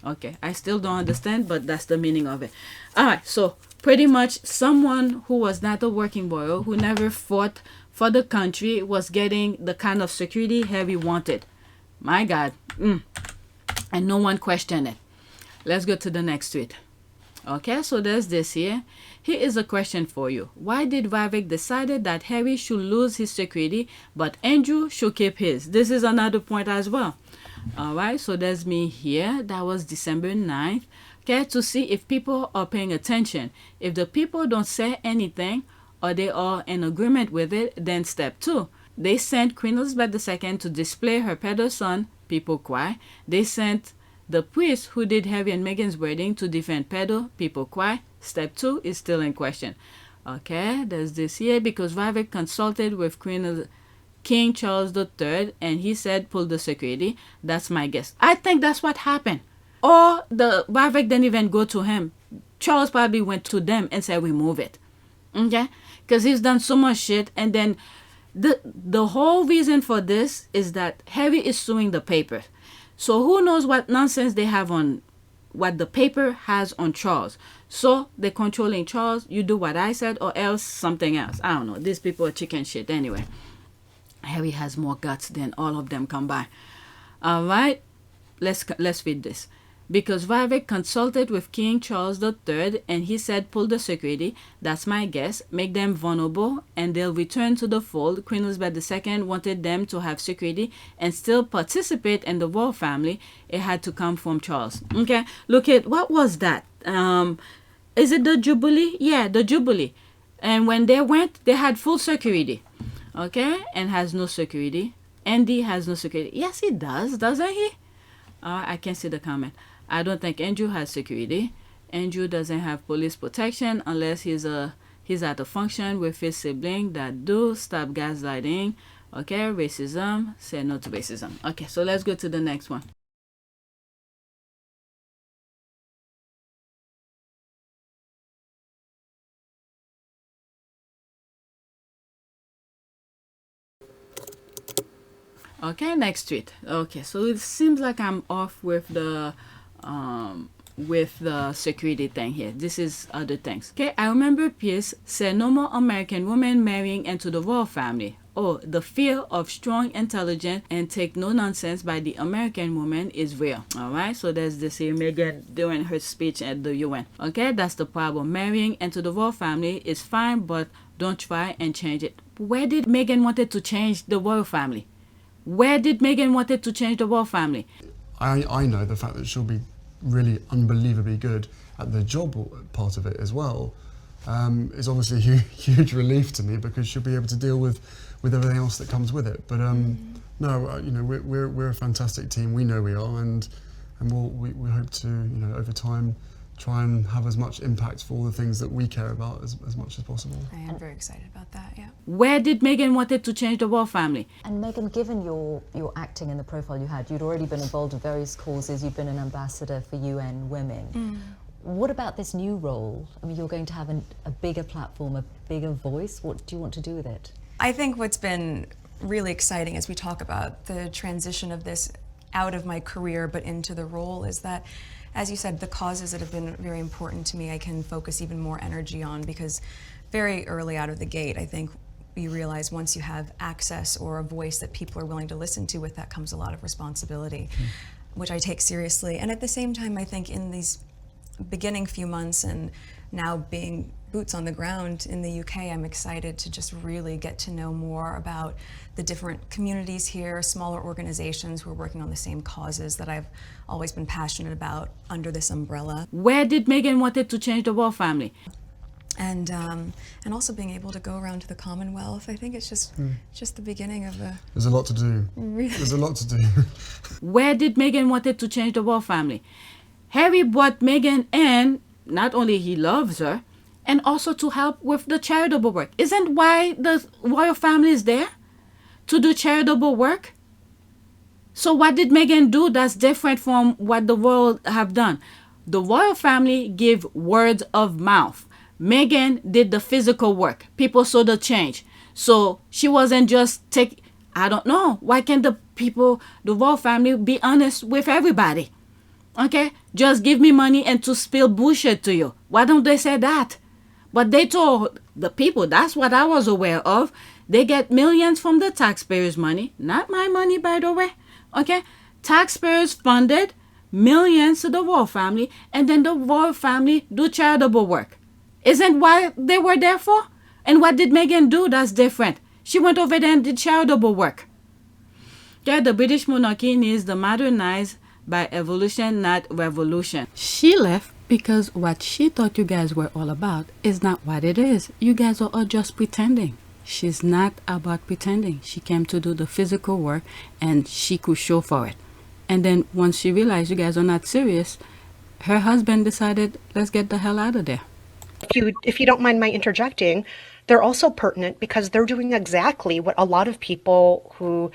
Okay, I still don't understand, but that's the meaning of it. All right, so pretty much someone who was not a working royal, who never fought for the country, was getting the kind of security Harry wanted. My God. And no one questioned it. Let's go to the next tweet. Okay, so there's this here. Here is a question for you. Why did RAVEC decided that Harry should lose his security, but Andrew should keep his? This is another point as well. All right, so there's me here. That was December 9th. Okay, to see if people are paying attention. If the people don't say anything or they are in agreement with it, then step 2. They sent Queen Elizabeth II to display her pedo son. People cry. They sent the priest who did Harry and Meghan's wedding to defend pedo. People cry. Step 2 is still in question. Okay, there's this here because RAVEC consulted with King Charles III and he said pull the security. That's my guess. I think that's what happened. Or the RAVEC didn't even go to him. Charles probably went to them and said remove it. Okay, because he's done so much shit. And then the whole reason for this is that Harry is suing the paper. So who knows what nonsense they have on what the paper has on Charles. So they're controlling Charles. You do what I said or else something else. I don't know. These people are chicken shit anyway. Harry has more guts than all of them combined. All right, let's read this. Because RAVEC consulted with King Charles III and he said, pull the security, that's my guess, make them vulnerable and they'll return to the fold. Queen Elizabeth II wanted them to have security and still participate in the royal family. It had to come from Charles. Okay, look at, what was that? Is it the Jubilee? Yeah, the Jubilee. And when they went, they had full security. Okay, and has no security. Andy has no security. Yes, he does, doesn't he? I can't see the comment. I don't think Andrew has security. Andrew doesn't have police protection unless he's at a function with his sibling that do. Stop gaslighting. Okay, racism. Say no to racism. Okay, so let's go to the next one. Okay, next tweet. Okay, so it seems like I'm off with the security thing here. This is other things. Okay, I remember Pierce said no more American women marrying into the royal family. Oh, the fear of strong, intelligent, and take no nonsense by the American woman is real. All right, so there's this here, Meghan during her speech at the UN. Okay, that's the problem. Marrying into the royal family is fine, but don't try and change it. Where did Meghan wanted to change the royal family? Where did Meghan wanted to change the royal family?
I know the fact that she'll be really unbelievably good at the job part of it as well is obviously a huge relief to me because she'll be able to deal with everything else that comes with it. But no, you know, we're a fantastic team. We know we are, and we hope to, you know, over time try and have as much impact for all the things that we care about as much as possible.
I am very excited about that, yeah.
Where did Meghan wanted to change the royal family?
And Meghan, given your acting and the profile you had, you'd already been involved in various causes, you've been an ambassador for UN Women. What about this new role? I mean, you're going to have a bigger platform, a bigger voice. What do you want to do with it?
I think what's been really exciting as we talk about the transition of this out of my career but into the role is that, as you said, the causes that have been very important to me, I can focus even more energy on, because very early out of the gate, I think you realize once you have access or a voice that people are willing to listen to, with that comes a lot of responsibility, which I take seriously. And at the same time, I think in these beginning few months and now being boots on the ground in the UK, I'm excited to just really get to know more about the different communities here, smaller organizations who are working on the same causes that I've always been passionate about under this umbrella.
Where did Meghan wanted to change the royal family?
And also being able to go around to the Commonwealth. I think it's just the beginning of a...
There's a lot to do.
Really?
There's a lot to do.
Where did Meghan wanted to change the royal family? Harry brought Meghan in, not only he loves her, and also to help with the charitable work. Isn't why the royal family is there? To do charitable work? So what did Meghan do that's different from what the royal have done? The royal family give words of mouth. Meghan did the physical work. People saw the change. So she wasn't just I don't know. Why can't the royal family be honest with everybody? Okay? Just give me money and to spill bullshit to you. Why don't they say that? But they told the people, that's what I was aware of. They get millions from the taxpayers' money. Not my money, by the way. Okay? Taxpayers funded millions to the royal family, and then the royal family do charitable work. Isn't what they were there for? And what did Meghan do that's different? She went over there and did charitable work. Yeah, the British monarchy needs to modernize by evolution, not revolution. She left because what she thought you guys were all about is not what it is. You guys are all just pretending. She's not about pretending. She came to do the physical work and she could show for it. And then once she realized you guys are not serious, her husband decided, let's get the hell out of there.
If you don't mind my interjecting, they're also pertinent because they're doing exactly what a lot of people who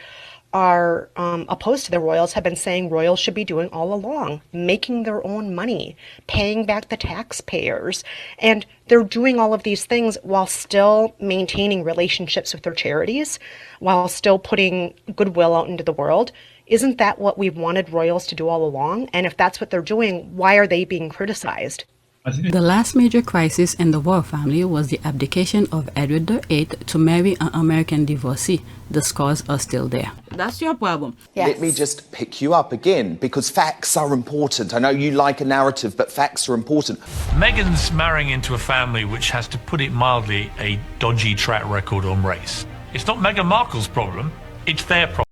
are opposed to the royals have been saying royals should be doing all along, making their own money, paying back the taxpayers. And they're doing all of these things while still maintaining relationships with their charities, while still putting goodwill out into the world. Isn't that what we've wanted royals to do all along? And if that's what they're doing, why are they being criticized?
The last major crisis in the royal family was the abdication of Edward VIII to marry an American divorcee. The scars are still there. That's your problem.
Let me just pick you up again, because facts are important. I know you like a narrative, but facts are important.
Meghan's marrying into a family which has, to put it mildly, a dodgy track record on race. It's not Meghan Markle's problem, it's their problem.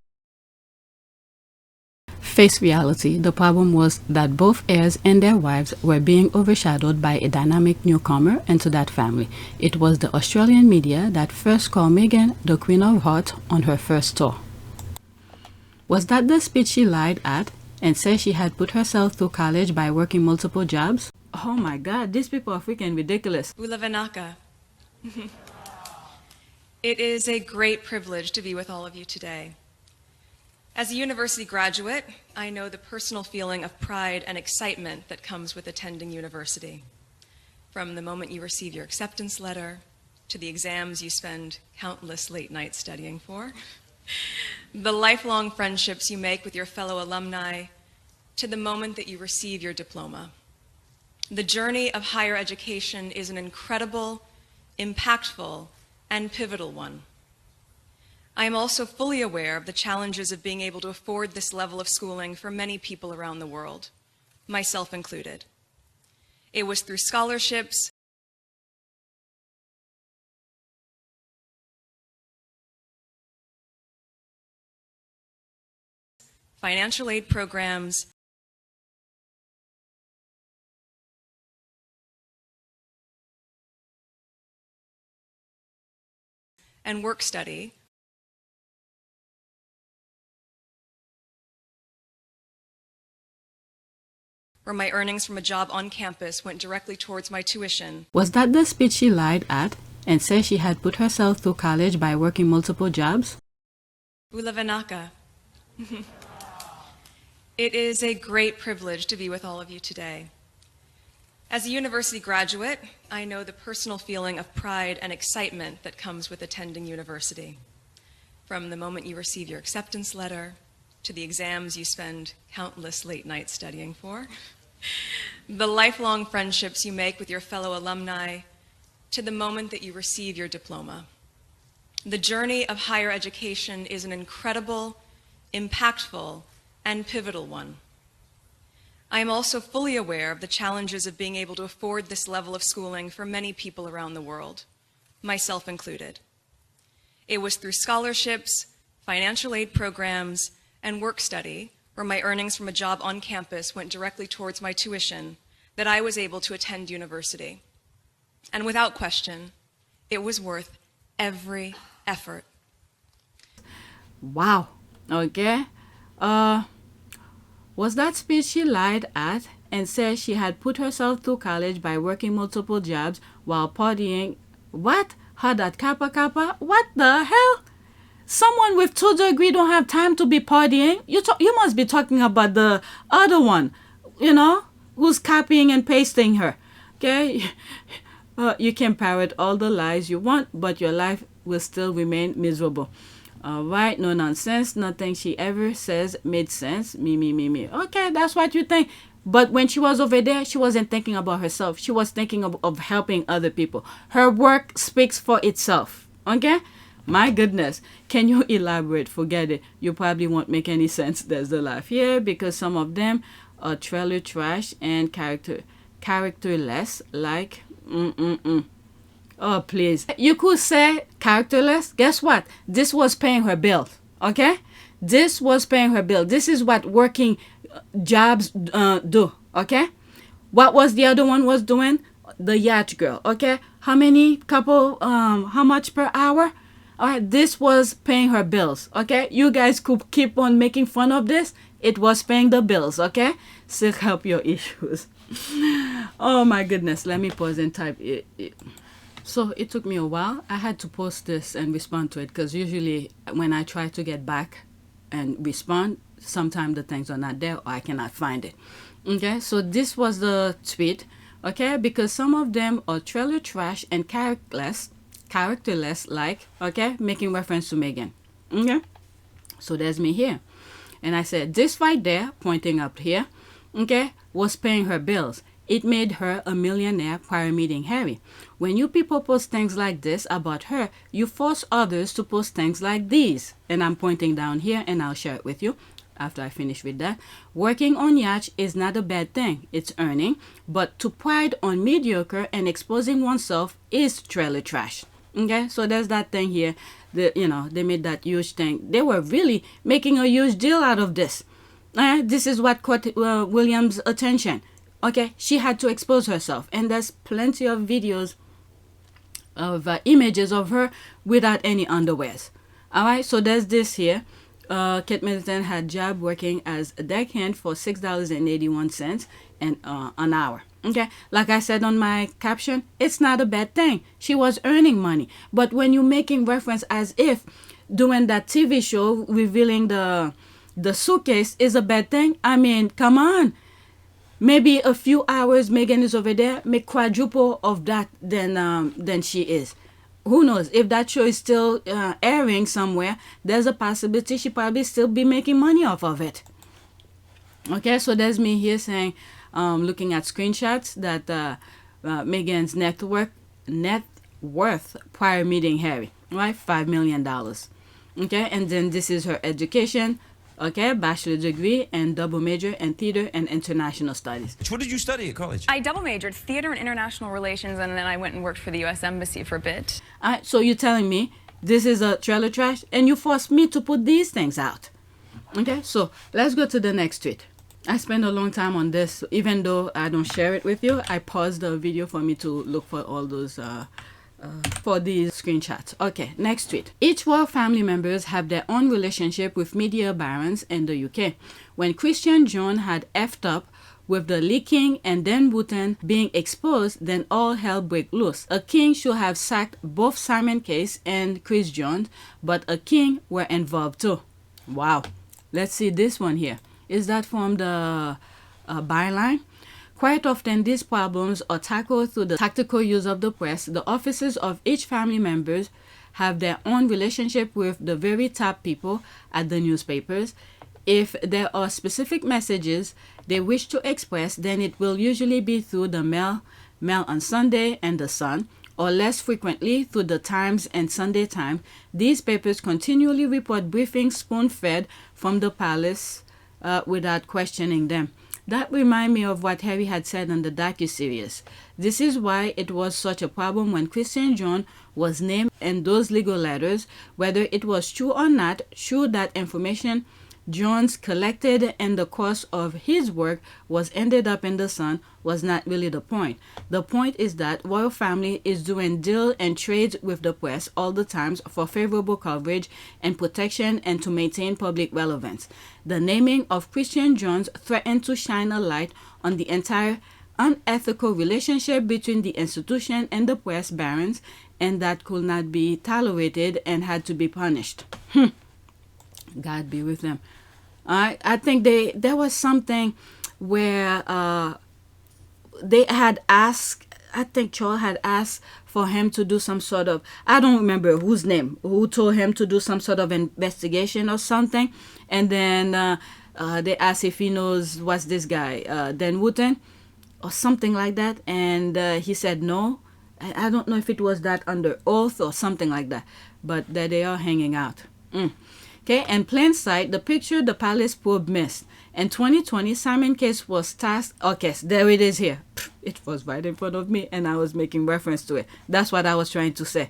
Face reality. The problem was that both heirs and their wives were being overshadowed by a dynamic newcomer into that family. It was the Australian media that first called Meghan the Queen of Hearts on her first tour. Was that the speech she lied at and said she had put herself through college by working multiple jobs? Oh my God, these people are freaking ridiculous.
Ulavanaka. It is a great privilege to be with all of you today. As a university graduate, I know the personal feeling of pride and excitement that comes with attending university. From the moment you receive your acceptance letter, to the exams you spend countless late nights studying for, the lifelong friendships you make with your fellow alumni, to the moment that you receive your diploma. The journey of higher education is an incredible, impactful, and pivotal one. I am also fully aware of the challenges of being able to afford this level of schooling for many people around the world, myself included. It was through scholarships, financial aid programs, and work study where my earnings from a job on campus went directly towards my tuition.
Was that the speech she lied at and said she had put herself through college by working multiple jobs?
Ulavanaka. It is a great privilege to be with all of you today. As a university graduate, I know the personal feeling of pride and excitement that comes with attending university. From the moment you receive your acceptance letter, to the exams you spend countless late nights studying for, the lifelong friendships you make with your fellow alumni, to the moment that you receive your diploma. The journey of higher education is an incredible, impactful, and pivotal one. I am also fully aware of the challenges of being able to afford this level of schooling for many people around the world, myself included. It was through scholarships, financial aid programs, and work study, where my earnings from a job on campus went directly towards my tuition, that I was able to attend university. And without question, it was worth every effort.
Wow. Okay. Was that speech she lied at and said she had put herself through college by working multiple jobs while partying? What? Had that kappa kappa? What the hell? Someone with 2 degrees don't have time to be partying. You must be talking about the other one, who's copying and pasting her. Okay? You can parrot all the lies you want, but your life will still remain miserable. All right, no nonsense. Nothing she ever says made sense. Me. Okay, that's what you think. But when she was over there, she wasn't thinking about herself. She was thinking of helping other people. Her work speaks for itself. Okay? My goodness. Can you elaborate? Forget it. You probably won't make any sense. There's the laugh here because some of them are trailer trash and characterless like Oh, please. You could say characterless. Guess what? This was paying her bills. Okay? This was paying her bill. This is what working jobs do. Okay? What was the other one was doing? The yacht girl. Okay? How much per hour? All right, this was paying her bills. Okay? You guys could keep on making fun of this. It was paying the bills. Okay? Still help your issues. Oh my goodness. Let me pause and type it. So it took me a while. I had to post this and respond to it because usually when I try to get back and respond, sometimes the things are not there or I cannot find it. Okay, so this was the tweet. Okay, because some of them are trailer trash and characterless like, okay, making reference to Meghan. Okay, so there's me here. And I said, this right there, pointing up here, okay, was paying her bills. it made her a millionaire prior meeting Harry. When you people post things like this about her, you force others to post things like these. And I'm pointing down here, and I'll share it with you after I finish with that. Working on yacht is not a bad thing. It's earning. But to pride on mediocre and exposing oneself is trailer trash. Okay, so there's that thing here. They made that huge thing. They were really making a huge deal out of this. This is what caught William's attention. Okay, she had to expose herself. And there's plenty of videos of images of her without any underwears. All right, so there's this here. Kate Middleton had job working as a deckhand for $6.81 an hour. Okay, like I said on my caption, it's not a bad thing. She was earning money. But when you're making reference as if doing that TV show revealing the suitcase is a bad thing, I mean, come on. Maybe a few hours Meghan is over there, make quadruple of that than she is. Who knows? If that show is still airing somewhere, there's a possibility she probably still be making money off of it. Okay, so there's me here saying, looking at screenshots that Meghan's net worth prior meeting Harry, right? $5 million. Okay, and then this is her education. Okay, bachelor degree and double major in theater and international studies.
What did you study at college?
I double majored theater and international relations, and then I went and worked for the U.S. Embassy for a bit.
All right, so you're telling me this is a trailer trash, and you forced me to put these things out. Okay, so let's go to the next tweet. I spent a long time on this, even though I don't share it with you. I paused the video for me to look for all those for these screenshots. Okay, next tweet. Each royal family members have their own relationship with media barons in the UK. When Christian John had effed up with the leaking and then Wooten being exposed, then all hell break loose. A king should have sacked both Simon Case and Chris Jones, but a king were involved too. Wow. Let's see this one here. Is that from the byline? Quite often, these problems are tackled through the tactical use of the press. The officers of each family members have their own relationship with the very top people at the newspapers. If there are specific messages they wish to express, then it will usually be through the Mail on Sunday and the Sun, or less frequently through the Times and Sunday Times. These papers continually report briefings spoon-fed from the palace without questioning them. That reminds me of what Harry had said on the docuseries. This is why it was such a problem when Christian John was named in those legal letters. Whether it was true or not, sure that information Jones collected in the course of his work was ended up in the Sun was not really the point. The point is that royal family is doing deal and trades with the press all the time for favorable coverage and protection and to maintain public relevance. The naming of Christian Jones threatened to shine a light on the entire unethical relationship between the institution and the press barons, and that could not be tolerated and had to be punished. God be with them. I think there was something where they had asked, I think Charles had asked for him to do some sort of, I don't remember whose name, who told him to do some sort of investigation or something. And then they asked if he knows what's this guy, Dan Wooten, or something like that. And he said no. I don't know if it was that under oath or something like that. But there they are hanging out. Okay, in plain sight, the picture the palace probe missed. In 2020, Simon Case was tasked. Okay, there it is here. It was right in front of me, and I was making reference to it. That's what I was trying to say.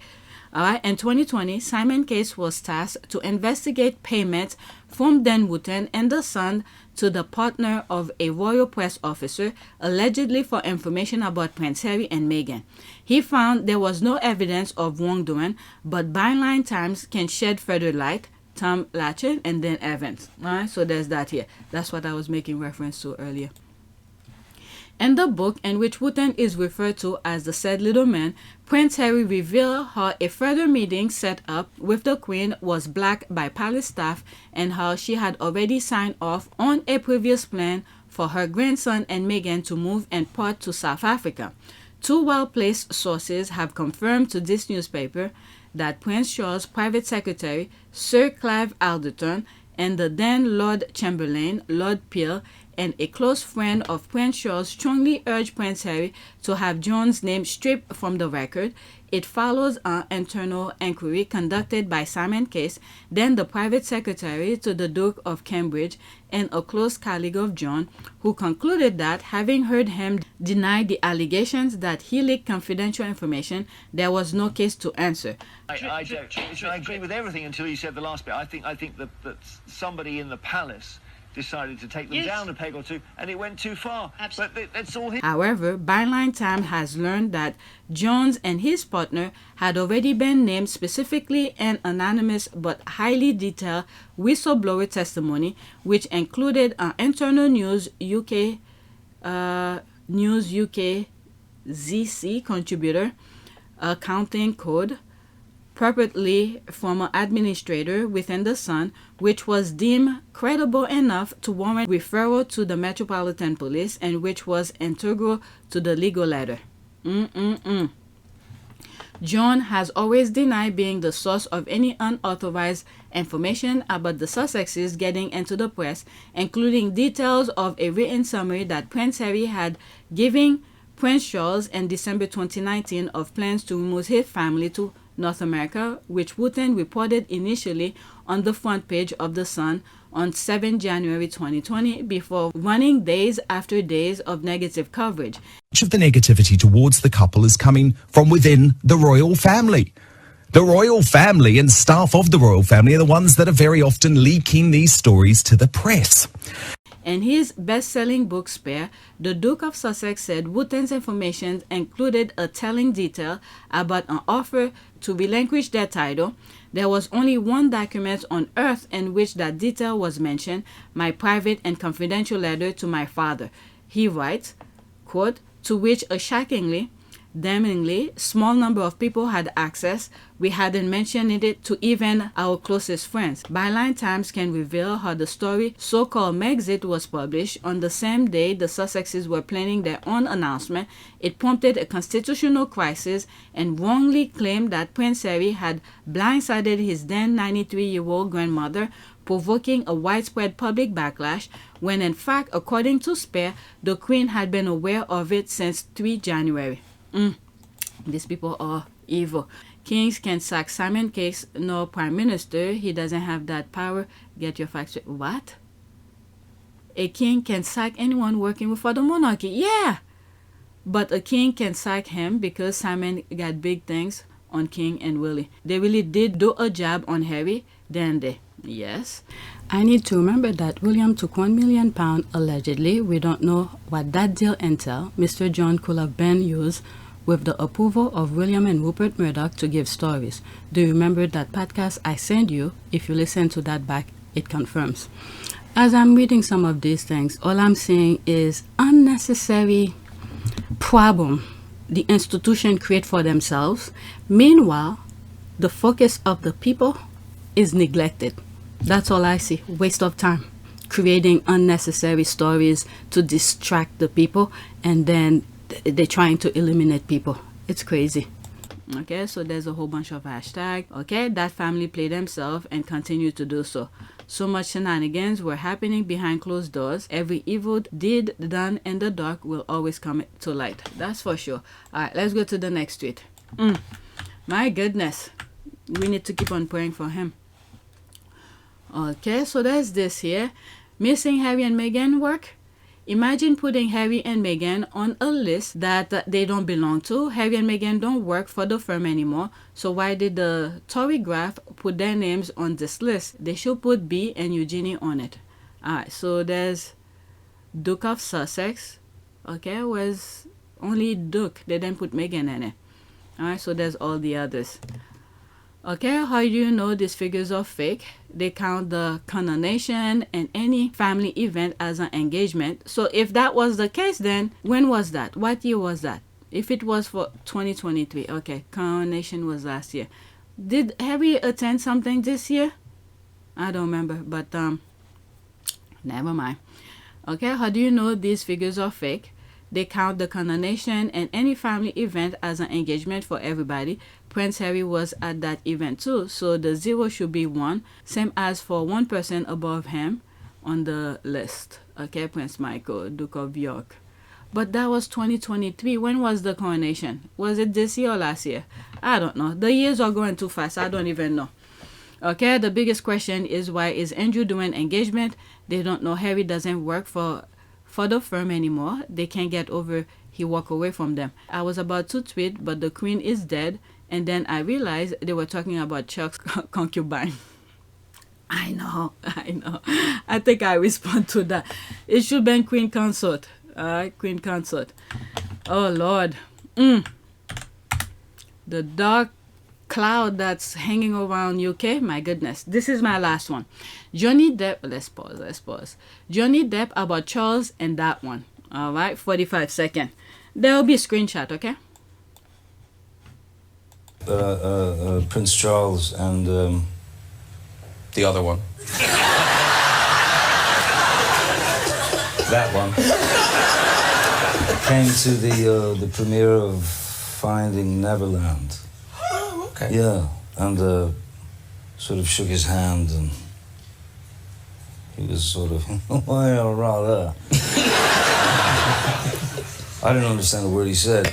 All right, in 2020, Simon Case was tasked to investigate payments from Dan Wooten and the Sun to the partner of a royal press officer, allegedly for information about Prince Harry and Meghan. He found there was no evidence of wrongdoing, but Byline Times can shed further light. Tom Latchin and then Evans. All right, so there's that here. That's what I was making reference to earlier. In the book, in which Wooten is referred to as the said little man, Prince Harry revealed how a further meeting set up with the Queen was blocked by palace staff and how she had already signed off on a previous plan for her grandson and Meghan to move in part to South Africa. Two well-placed sources have confirmed to this newspaper that Prince Charles' private secretary, Sir Clive Alderton, and the then Lord Chamberlain, Lord Peel, and a close friend of Prince Charles strongly urged Prince Harry to have John's name stripped from the record. It follows an internal inquiry conducted by Simon Case, then the private secretary to the Duke of Cambridge and a close colleague of John, who concluded that, having heard him deny the allegations that he leaked confidential information, there was no case to answer.
I agree with everything until you said the last bit. I think that somebody in the palace decided to take them down a peg or two, and it went too far. Absolutely. But that's all.
However, Byline Times has learned that Jones and his partner had already been named specifically in anonymous but highly detailed whistleblower testimony, which included an internal News UK ZC contributor, accounting code, purportedly from an administrator within the Sun, which was deemed credible enough to warrant referral to the Metropolitan Police and which was integral to the legal letter. John has always denied being the source of any unauthorized information about the Sussexes getting into the press, including details of a written summary that Prince Harry had given Prince Charles in December 2019 of plans to remove his family to North America, which Wooten reported initially on the front page of The Sun on 7 January 2020 before running days after days of negative coverage.
Much of the negativity towards the couple is coming from within the royal family. The royal family and staff of the royal family are the ones that are very often leaking these stories to the press.
In his best-selling book Spare, the Duke of Sussex said Wooten's information included a telling detail about an offer to relinquish their title. There was only one document on earth in which that detail was mentioned, my private and confidential letter to my father. He writes, quote, to which a shockingly, damningly small number of people had access. We hadn't mentioned it to even our closest friends. Byline Times can reveal how the story so-called Megxit was published on the same day the Sussexes were planning their own announcement. It prompted a constitutional crisis and wrongly claimed that Prince Harry had blindsided his then 93-year-old grandmother, provoking a widespread public backlash, when in fact, according to Spare, the Queen had been aware of it since 3 January. These people are evil. Kings can sack Simon Case, no prime minister. He doesn't have that power. Get your facts straight. What? A king can sack anyone working for the monarchy. Yeah. But a king can sack him because Simon got big things on King and Willie. They really did do a job on Harry, didn't they? Yes. I need to remember that William took £1 million allegedly. We don't know what that deal entailed. Mr. John could have been used with the approval of William and Rupert Murdoch to give stories. Do you remember that podcast I sent you? If you listen to that back, it confirms. As I'm reading some of these things, all I'm seeing is unnecessary problem the institution create for themselves. Meanwhile, the focus of the people is neglected. That's all I see. Waste of time. Creating unnecessary stories to distract the people, and then they're trying to eliminate people. It's crazy. Okay, so there's a whole bunch of hashtag. Okay, that family played themselves and continue to do so. So much shenanigans were happening behind closed doors. Every evil deed done in the dark will always come to light. That's for sure. All right, let's go to the next tweet. My goodness. We need to keep on praying for him. Okay, so there's this here. Missing Harry and Meghan work. Imagine putting Harry and Meghan on a list that they don't belong to. Harry and Meghan don't work for the firm anymore. So why did the Tory graph put their names on this list? They should put B and Eugenie on it. Alright, so there's Duke of Sussex. Okay, was only Duke. They didn't put Meghan in it. Alright, so there's all the others. Okay, how do you know these figures are fake? They count the coronation and any family event as an engagement. So if that was the case, then when was that? What year was that? If it was for 2023, okay, coronation was last year. Did Harry attend something this year? I don't remember, but never mind. Okay, how do you know these figures are fake? They count the coronation and any family event as an engagement for everybody. Prince Harry was at that event too, so the 0 should be 1, same as for one person above him on the list. Okay, Prince Michael, Duke of York. But that was 2023. When was the coronation? Was it this year or last year? I don't know. The years are going too fast. I don't even know. Okay, the biggest question is, why is Andrew doing engagement? They don't know Harry doesn't work for the firm anymore. They can't get over he walked away from them. I was about to tweet, but the queen is dead. And then I realized they were talking about Chuck's concubine. I know. I think I respond to that. It should be Queen Consort. Queen Consort. Oh, Lord. The dark cloud that's hanging around UK. My goodness. This is my last one. Johnny Depp. Let's pause. Johnny Depp about Charles and that one. All right. 45 seconds. There will be a screenshot, okay?
Prince Charles and the other one. That one. Came to the premiere of Finding Neverland.
Oh, okay.
Yeah, and sort of shook his hand, and he was sort of, well, rather. I didn't understand a word he said.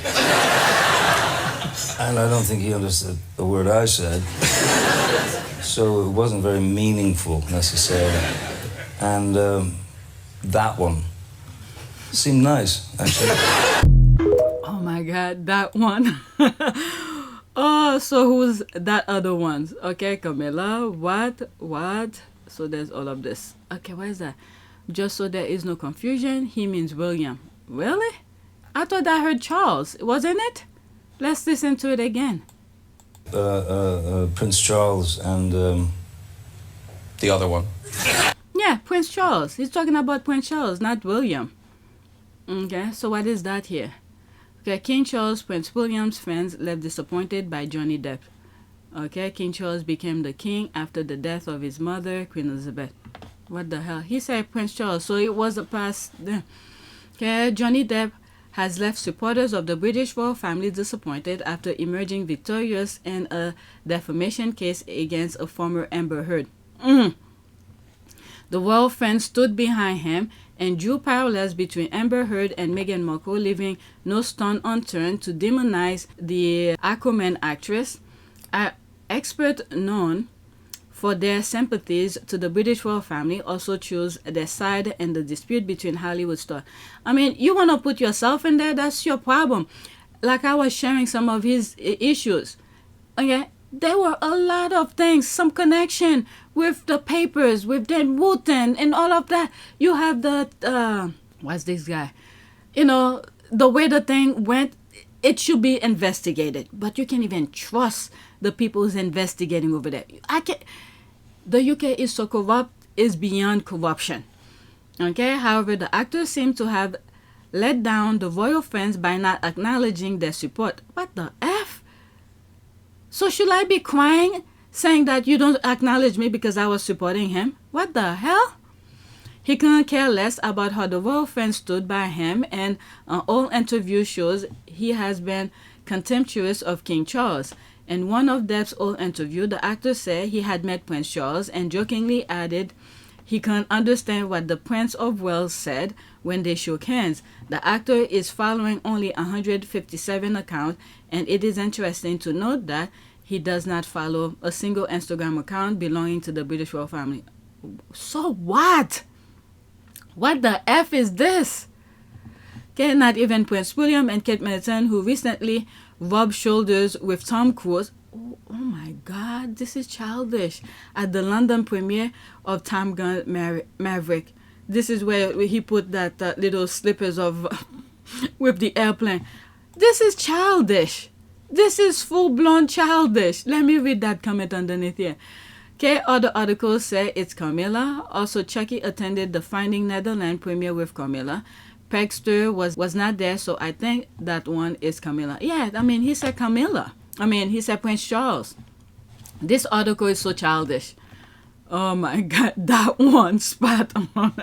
And I don't think he understood a word I said. So it wasn't very meaningful, necessarily. And that one seemed nice, actually.
Oh my God, that one. Oh, so who's that other ones? Okay, Camilla, what? So there's all of this. Okay, what is that? Just so there is no confusion, he means William. Really? I thought I heard Charles, wasn't it? Let's listen to it again.
Prince Charles and the other one.
Yeah, Prince Charles. He's talking about Prince Charles, not William. Okay, so what is that here? Okay, King Charles, Prince William's fans left disappointed by Johnny Depp. Okay, King Charles became the king after the death of his mother, Queen Elizabeth. What the hell? He said Prince Charles, so it was a past. Okay, Johnny Depp has left supporters of the British royal family disappointed after emerging victorious in a defamation case against a former Amber Heard. The royal fans stood behind him and drew parallels between Amber Heard and Meghan Markle, leaving no stone unturned to demonize the Aquaman actress. Experts known for their sympathies to the British royal family also chose their side in the dispute between Hollywood stars. I mean, you want to put yourself in there, that's your problem. Like I was sharing some of his issues. Okay, there were a lot of things, some connection with the papers, with Dan Wooten and all of that. You have the, what's this guy? You know, the way the thing went, it should be investigated. But you can't even trust the people who's investigating over there. The UK is so corrupt, is beyond corruption. Okay, however, the actors seem to have let down the royal fans by not acknowledging their support. What the F? So should I be crying, saying that you don't acknowledge me because I was supporting him? What the hell? He couldn't care less about how the royal fans stood by him, and all interview shows he has been contemptuous of King Charles. In one of Depp's old interview, the actor said he had met Prince Charles and jokingly added he can't understand what the Prince of Wales said when they shook hands. The actor is following only 157 accounts, and it is interesting to note that he does not follow a single Instagram account belonging to the British royal family. So what? What the F is this? Okay, not even Prince William and Kate Middleton, who recently rubbed shoulders with Tom Cruise. Oh my God, this is childish. At the London premiere of Top Gun Maverick. This is where he put that little slippers of with the airplane. This is childish. This is full-blown childish. Let me read that comment underneath here. Okay, other articles say it's Camilla. Also, Chucky attended the Finding Netherlands premiere with Camilla. Pegster was not there, so I think that one is Camilla. Yeah, I mean, he said Camilla. I mean, he said Prince Charles. This article is so childish. Oh my God, that one spot on.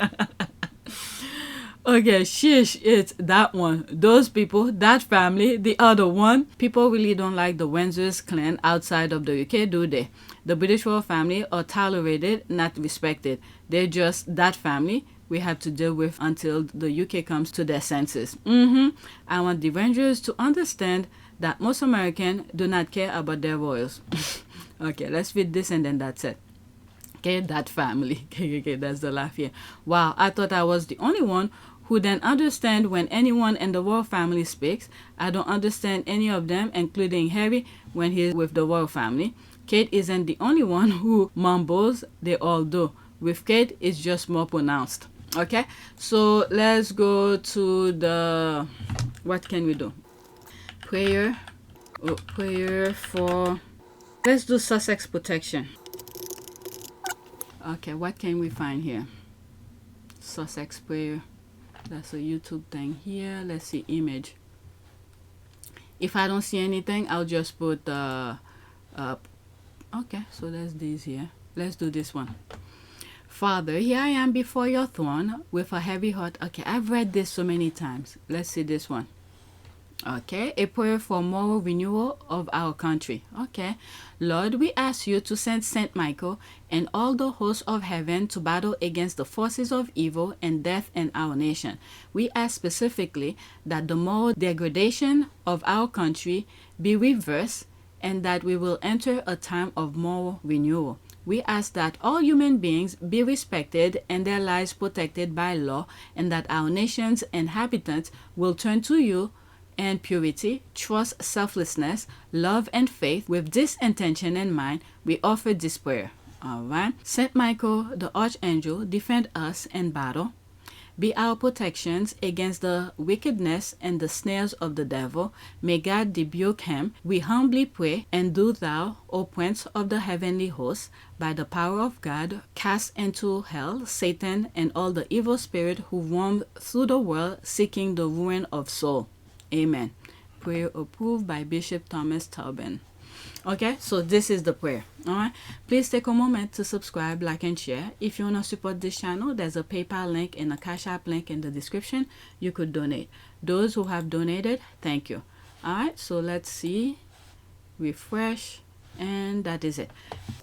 Okay, sheesh, it's that one. Those people, that family, the other one. People really don't like the Windsor clan outside of the UK, do they? The British royal family are tolerated, not respected. They're just that family we have to deal with until the UK comes to their senses. I want the Rangers to understand that most Americans do not care about their royals. Okay, let's read this and then that's it. Okay, that family. Okay, that's the laugh here. Wow, I thought I was the only one who then understand when anyone in the royal family speaks. I don't understand any of them, including Harry when he's with the royal family. Kate isn't the only one who mumbles, they all do. With Kate, it's just more pronounced. Okay, so let's go to the, what can we do? Prayer for, let's do Sussex protection. Okay, what can we find here? Sussex prayer. That's a YouTube thing here. Let's see image. If I don't see anything, I'll just put okay, so that's this here. Let's do this one. Father, here I am before your throne with a heavy heart. Okay, I've read this so many times. Let's see this one. Okay, a prayer for moral renewal of our country. Okay, Lord, we ask you to send Saint Michael and all the hosts of heaven to battle against the forces of evil and death in our nation. We ask specifically that the moral degradation of our country be reversed and that we will enter a time of moral renewal. We ask that all human beings be respected and their lives protected by law, and that our nation's inhabitants will turn to you and purity, trust, selflessness, love, and faith. With this intention in mind, we offer this prayer. All right. Saint Michael, the archangel, defend us in battle. Be our protections against the wickedness and the snares of the devil. May God rebuke him. We humbly pray, and do thou, O Prince of the heavenly hosts, by the power of God, cast into hell Satan and all the evil spirit who roam through the world seeking the ruin of soul. Amen. Prayer approved by Bishop Thomas Tobin. Okay, so this is the prayer. All right, please take a moment to subscribe, like, and share. If you want to support this channel, there's a PayPal link and a Cash App link in the description. You could donate. Those who have donated, thank you. All right, so let's see. Refresh, and that is it.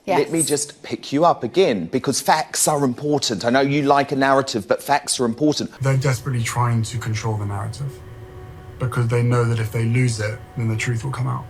Yes. Let me just pick you up again, because facts are important. I know you like a narrative, but facts are important.
They're desperately trying to control the narrative because they know that if they lose it, then the truth will come out.